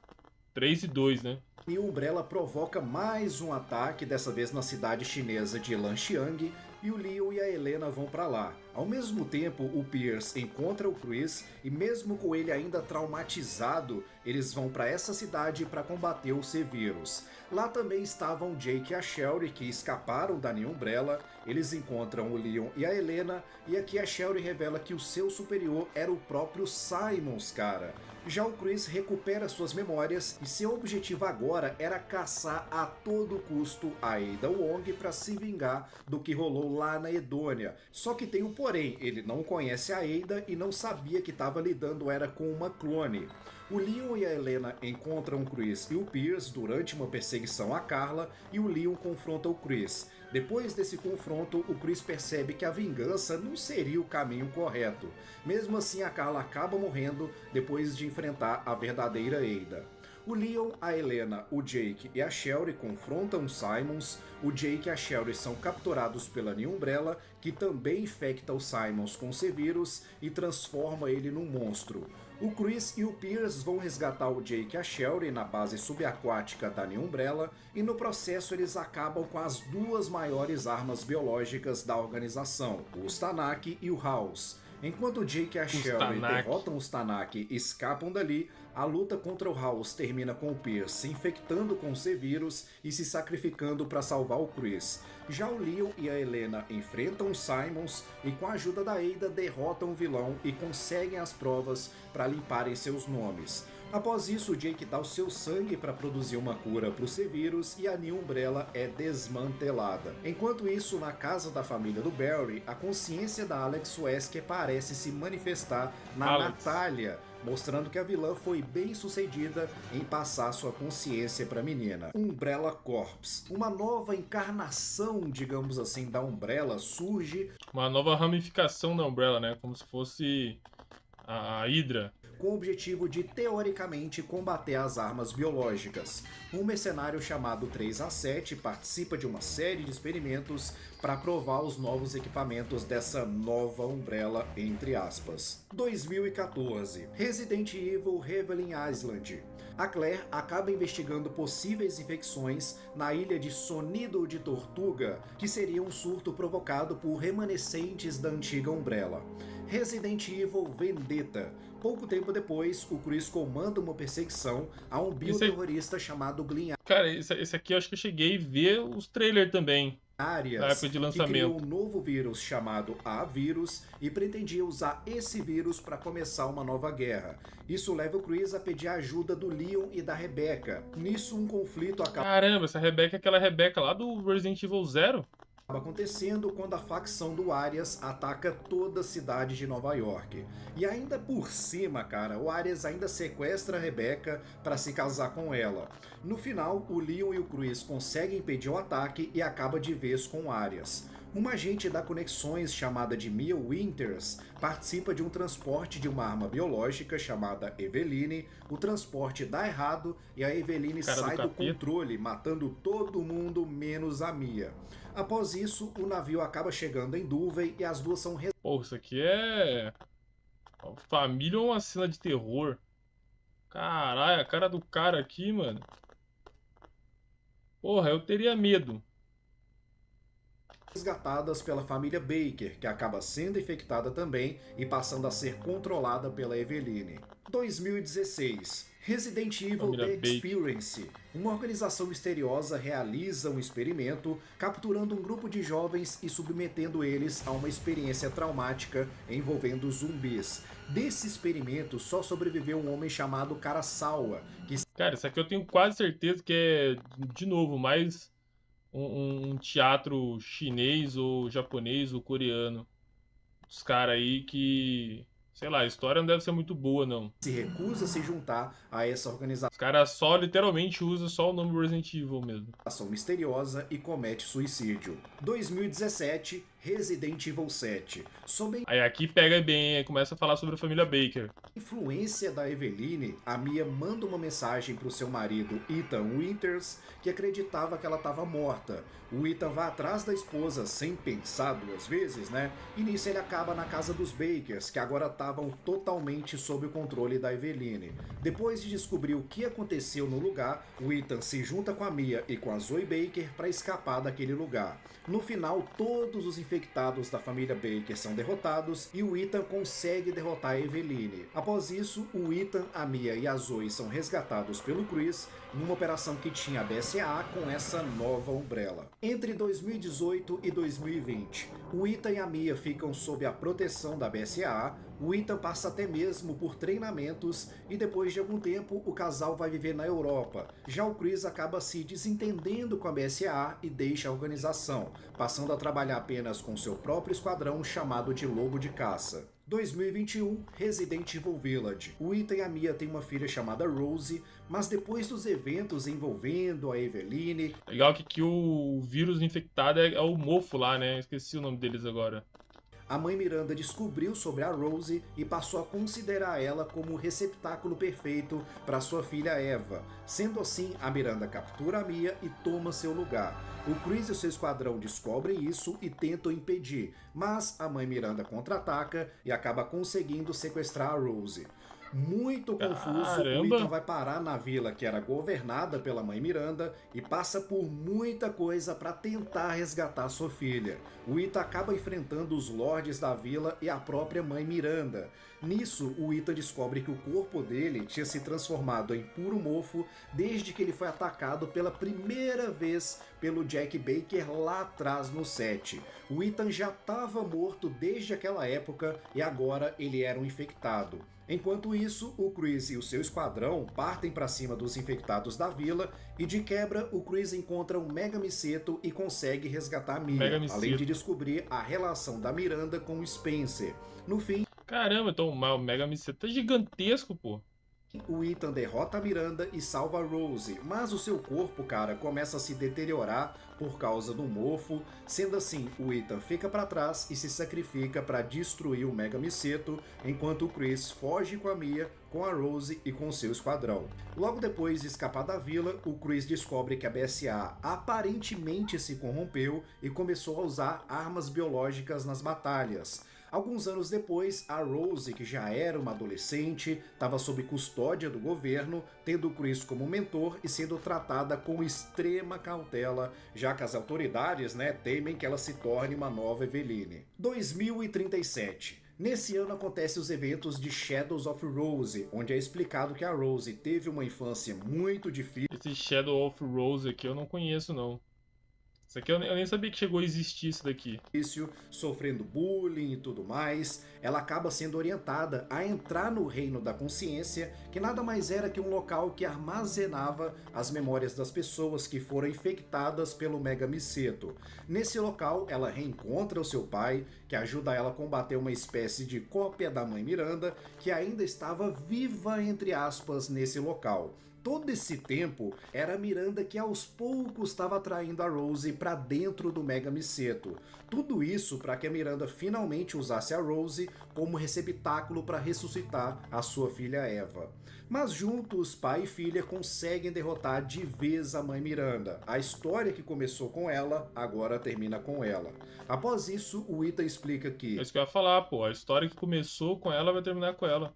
3 e 2, né? E o Umbrella provoca mais um ataque, dessa vez na cidade chinesa de Lanxiang, e o Leon e a Helena vão para lá. Ao mesmo tempo, o Pierce encontra o Chris e mesmo com ele ainda traumatizado, eles vão para essa cidade para combater o C-Vírus. Lá também estavam Jake e a Sherry, que escaparam da New Umbrella. Eles encontram o Leon e a Helena, e aqui a Sherry revela que o seu superior era o próprio Simons, cara. Já o Chris recupera suas memórias e seu objetivo agora era caçar a todo custo a Ada Wong para se vingar do que rolou lá na Edônia. Só que tem um porém, ele não conhece a Ada e não sabia que estava lidando era com uma clone. O Leon e a Helena encontram o Chris e o Pierce durante uma perseguição a Carla, e o Leon confronta o Chris. Depois desse confronto, o Chris percebe que a vingança não seria o caminho correto. Mesmo assim, a Carla acaba morrendo depois de enfrentar a verdadeira Ada. O Leon, a Helena, o Jake e a Sherry confrontam os Simons. O Jake e a Sherry são capturados pela New Umbrella, que também infecta os Simons com o C-Vírus e transforma ele num monstro. O Chris e o Pierce vão resgatar o Jake e a Sherry na base subaquática da New Umbrella e no processo eles acabam com as duas maiores armas biológicas da organização, o Stanak e o House. Enquanto o Jake e a Sherry derrotam os Stanak e escapam dali, a luta contra o House termina com o Pierce se infectando com o C-Vírus e se sacrificando para salvar o Chris. Já o Leon e a Helena enfrentam os Simons e com a ajuda da Ada derrotam o vilão e conseguem as provas para limparem seus nomes. Após isso, o Jake dá o seu sangue para produzir uma cura para o C-Vírus e a New Umbrella é desmantelada. Enquanto isso, na casa da família do Barry, a consciência da Alex Wesker parece se manifestar na Natália, mostrando que a vilã foi bem sucedida em passar sua consciência para a menina. Umbrella Corps, uma nova encarnação, digamos assim, da Umbrella surge. Uma nova ramificação da Umbrella, né? Como se fosse a Hydra. Com o objetivo de, teoricamente, combater as armas biológicas. Um mercenário chamado 3A7 participa de uma série de experimentos para provar os novos equipamentos dessa nova Umbrella, entre aspas. 2014. Resident Evil Reveling Island. A Claire acaba investigando possíveis infecções na ilha de Sonido de Tortuga, que seria um surto provocado por remanescentes da antiga Umbrella. Resident Evil Vendetta. Pouco tempo depois, o Chris comanda uma perseguição a um bioterrorista chamado Glenn Cara, esse aqui eu acho que eu cheguei a ver os trailers também. Arias, na época de lançamento. Que criou um novo vírus chamado A-Vírus e pretendia usar esse vírus para começar uma nova guerra. Isso leva o Chris a pedir a ajuda do Leon e da Rebecca. Nisso, um conflito acaba... Caramba, essa Rebecca é aquela Rebecca lá do Resident Evil 0? Acontecendo quando a facção do Arias ataca toda a cidade de Nova York. E ainda por cima, cara, o Arias ainda sequestra a Rebecca para se casar com ela. No final, o Leon e o Chris conseguem impedir o ataque e acaba de vez com o Arias. Uma agente da Conexões chamada de Mia Winters participa de um transporte de uma arma biológica chamada Eveline. O transporte dá errado e a Eveline sai do controle, matando todo mundo menos a Mia. Após isso, o navio acaba chegando em Duvey e as duas são... Pô, isso aqui é... Família ou uma cena de terror? Caralho, a cara do cara aqui, mano. Porra, eu teria medo. Resgatadas pela família Baker, que acaba sendo infectada também e passando a ser controlada pela Eveline. 2016. Resident Evil The Experience. Uma organização misteriosa realiza um experimento capturando um grupo de jovens e submetendo eles a uma experiência traumática envolvendo zumbis. Desse experimento só sobreviveu um homem chamado Karasawa. Cara, isso aqui eu tenho quase certeza que é, de novo, mais um teatro chinês ou japonês ou coreano. Os caras aí que... Sei lá, a história não deve ser muito boa, não. Se recusa a se juntar a essa organização. Os caras só, literalmente, usam só o nome Resident Evil mesmo. Ação misteriosa e comete suicídio. 2017, Resident Evil 7. Aí aqui pega bem, aí começa a falar sobre a família Baker. Influência da Eveline, a Mia manda uma mensagem para o seu marido Ethan Winters, que acreditava que ela estava morta. O Ethan vai atrás da esposa sem pensar duas vezes, né? E nisso ele acaba na casa dos Bakers, que agora estavam totalmente sob o controle da Eveline. Depois de descobrir o que aconteceu no lugar, o Ethan se junta com a Mia e com a Zoe Baker para escapar daquele lugar. No final, todos os infectados da família Baker são derrotados e o Ethan consegue derrotar a Eveline. Após isso, o Ethan, a Mia e a Zoe são resgatados pelo Chris numa operação que tinha a BSAA com essa nova Umbrella. Entre 2018 e 2020, o Ethan e a Mia ficam sob a proteção da BSAA, o Ethan passa até mesmo por treinamentos e depois de algum tempo o casal vai viver na Europa. Já o Chris acaba se desentendendo com a BSAA e deixa a organização, passando a trabalhar apenas com seu próprio esquadrão chamado de Lobo de Caça. 2021, Resident Evil Village. O Ethan e a Mia têm uma filha chamada Rose, mas depois dos eventos envolvendo a Eveline... Legal que aqui o vírus infectado é o mofo lá, né? Esqueci o nome deles agora. A mãe Miranda descobriu sobre a Rose e passou a considerar ela como o receptáculo perfeito para sua filha Eva. Sendo assim, a Miranda captura a Mia e toma seu lugar. O Chris e seu esquadrão descobrem isso e tentam impedir, mas a mãe Miranda contra-ataca e acaba conseguindo sequestrar a Rose. Muito confuso, Caramba. o Ethan vai parar na vila que era governada pela mãe Miranda e passa por muita coisa para tentar resgatar sua filha. O Ethan acaba enfrentando os lordes da vila e a própria mãe Miranda. Nisso, o Ethan descobre que o corpo dele tinha se transformado em puro mofo desde que ele foi atacado pela primeira vez pelo Jack Baker lá atrás no set. O Ethan já estava morto desde aquela época e agora ele era um infectado. Enquanto isso, o Chris e o seu esquadrão partem para cima dos infectados da vila e de quebra o Chris encontra um Mega Miseto e consegue resgatar a Mia, além de descobrir a relação da Miranda com o Spencer. No fim, Caramba, então o Mega Miseto é gigantesco, pô. o Ethan derrota a Miranda e salva a Rose, mas o seu corpo, cara, começa a se deteriorar por causa do mofo. Sendo assim, o Ethan fica para trás e se sacrifica para destruir o Mega Miseto, enquanto o Chris foge com a Mia, com a Rose e com seu esquadrão. Logo depois de escapar da vila, o Chris descobre que a BSA aparentemente se corrompeu e começou a usar armas biológicas nas batalhas. Alguns anos depois, a Rose, que já era uma adolescente, estava sob custódia do governo, tendo o Chris como mentor e sendo tratada com extrema cautela, já que as autoridades, temem que ela se torne uma nova Eveline. 2037. Nesse ano acontecem os eventos de Shadows of Rose, onde é explicado que a Rose teve uma infância muito difícil. Esse Shadow of Rose aqui eu não conheço, não. Isso aqui eu nem sabia que chegou a existir isso daqui. Sofrendo bullying e tudo mais, ela acaba sendo orientada a entrar no Reino da Consciência, que nada mais era que um local que armazenava as memórias das pessoas que foram infectadas pelo Mega Miseto. Nesse local, ela reencontra o seu pai, que ajuda ela a combater uma espécie de cópia da mãe Miranda, que ainda estava viva, entre aspas, nesse local. Todo esse tempo, era a Miranda que aos poucos estava atraindo a Rose para dentro do Mega Miseto. Tudo isso para que a Miranda finalmente usasse a Rose como receptáculo para ressuscitar a sua filha Eva. Mas juntos, pai e filha conseguem derrotar de vez a mãe Miranda. A história que começou com ela, agora termina com ela. Após isso, o Ethan explica que... É isso que eu ia falar, pô. A história que começou com ela vai terminar com ela.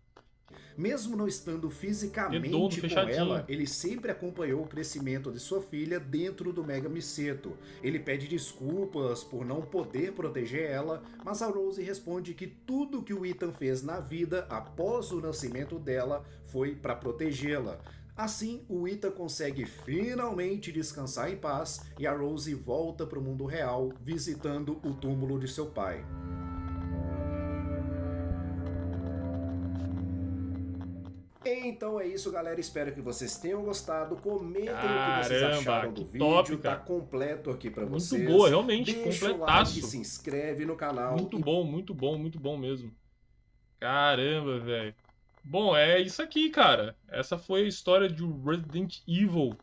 Mesmo não estando fisicamente Redondo, com fechadinho. ela, ele sempre acompanhou o crescimento de sua filha dentro do Mega Miseto. Ele pede desculpas por não poder proteger ela, mas a Rose responde que tudo que o Ethan fez na vida após o nascimento dela foi para protegê-la. Assim, o Ethan consegue finalmente descansar em paz e a Rose volta para o mundo real, visitando o túmulo de seu pai. Então é isso, galera. Espero que vocês tenham gostado. Comentem o que vocês acharam do que vídeo. top, tá cara. completo aqui pra Muito vocês. boa, realmente, Deixa o completaço. like, se inscreve no canal. Muito bom, muito bom, muito bom mesmo. Caramba, velho. Bom, é isso aqui, cara. Essa foi a história de Resident Evil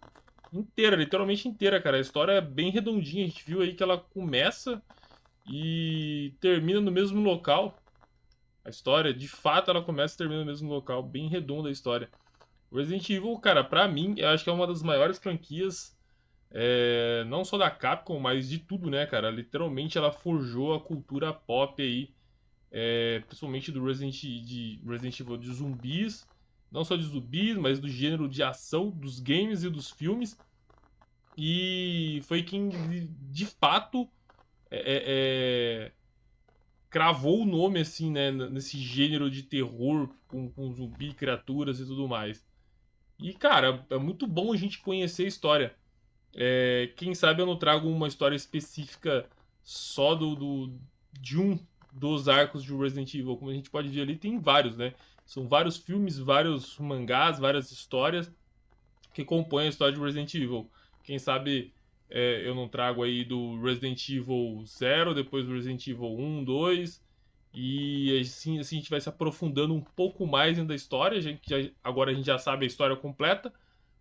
inteira, literalmente inteira, cara. A história é bem redondinha. A gente viu aí que ela começa e termina no mesmo local. A história, de fato, ela começa e termina no mesmo local. Bem redonda a história. Resident Evil, cara, pra mim, eu acho que é uma das maiores franquias, não só da Capcom, mas de tudo, né, cara? Literalmente ela forjou a cultura pop aí, principalmente do Resident Evil de zumbis. Não só de zumbis, mas do gênero de ação, dos games e dos filmes. E foi quem, de fato, cravou o nome, assim, né, nesse gênero de terror com zumbi, criaturas e tudo mais. E, cara, é muito bom a gente conhecer a história. Quem sabe eu não trago uma história específica só de um dos arcos de Resident Evil. Como a gente pode ver ali, tem vários, né? São vários filmes, vários mangás, várias histórias que compõem a história de Resident Evil. Quem sabe eu não trago aí do Resident Evil 0, depois do Resident Evil 1, 2, E assim a gente vai se aprofundando um pouco mais dentro da história. Agora a gente já sabe a história completa,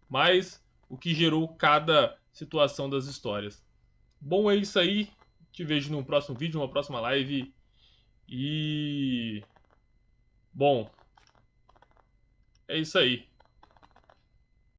mas o que gerou cada situação das histórias. Bom, é isso aí. Te vejo no próximo vídeo, numa próxima live. E... bom, é isso aí.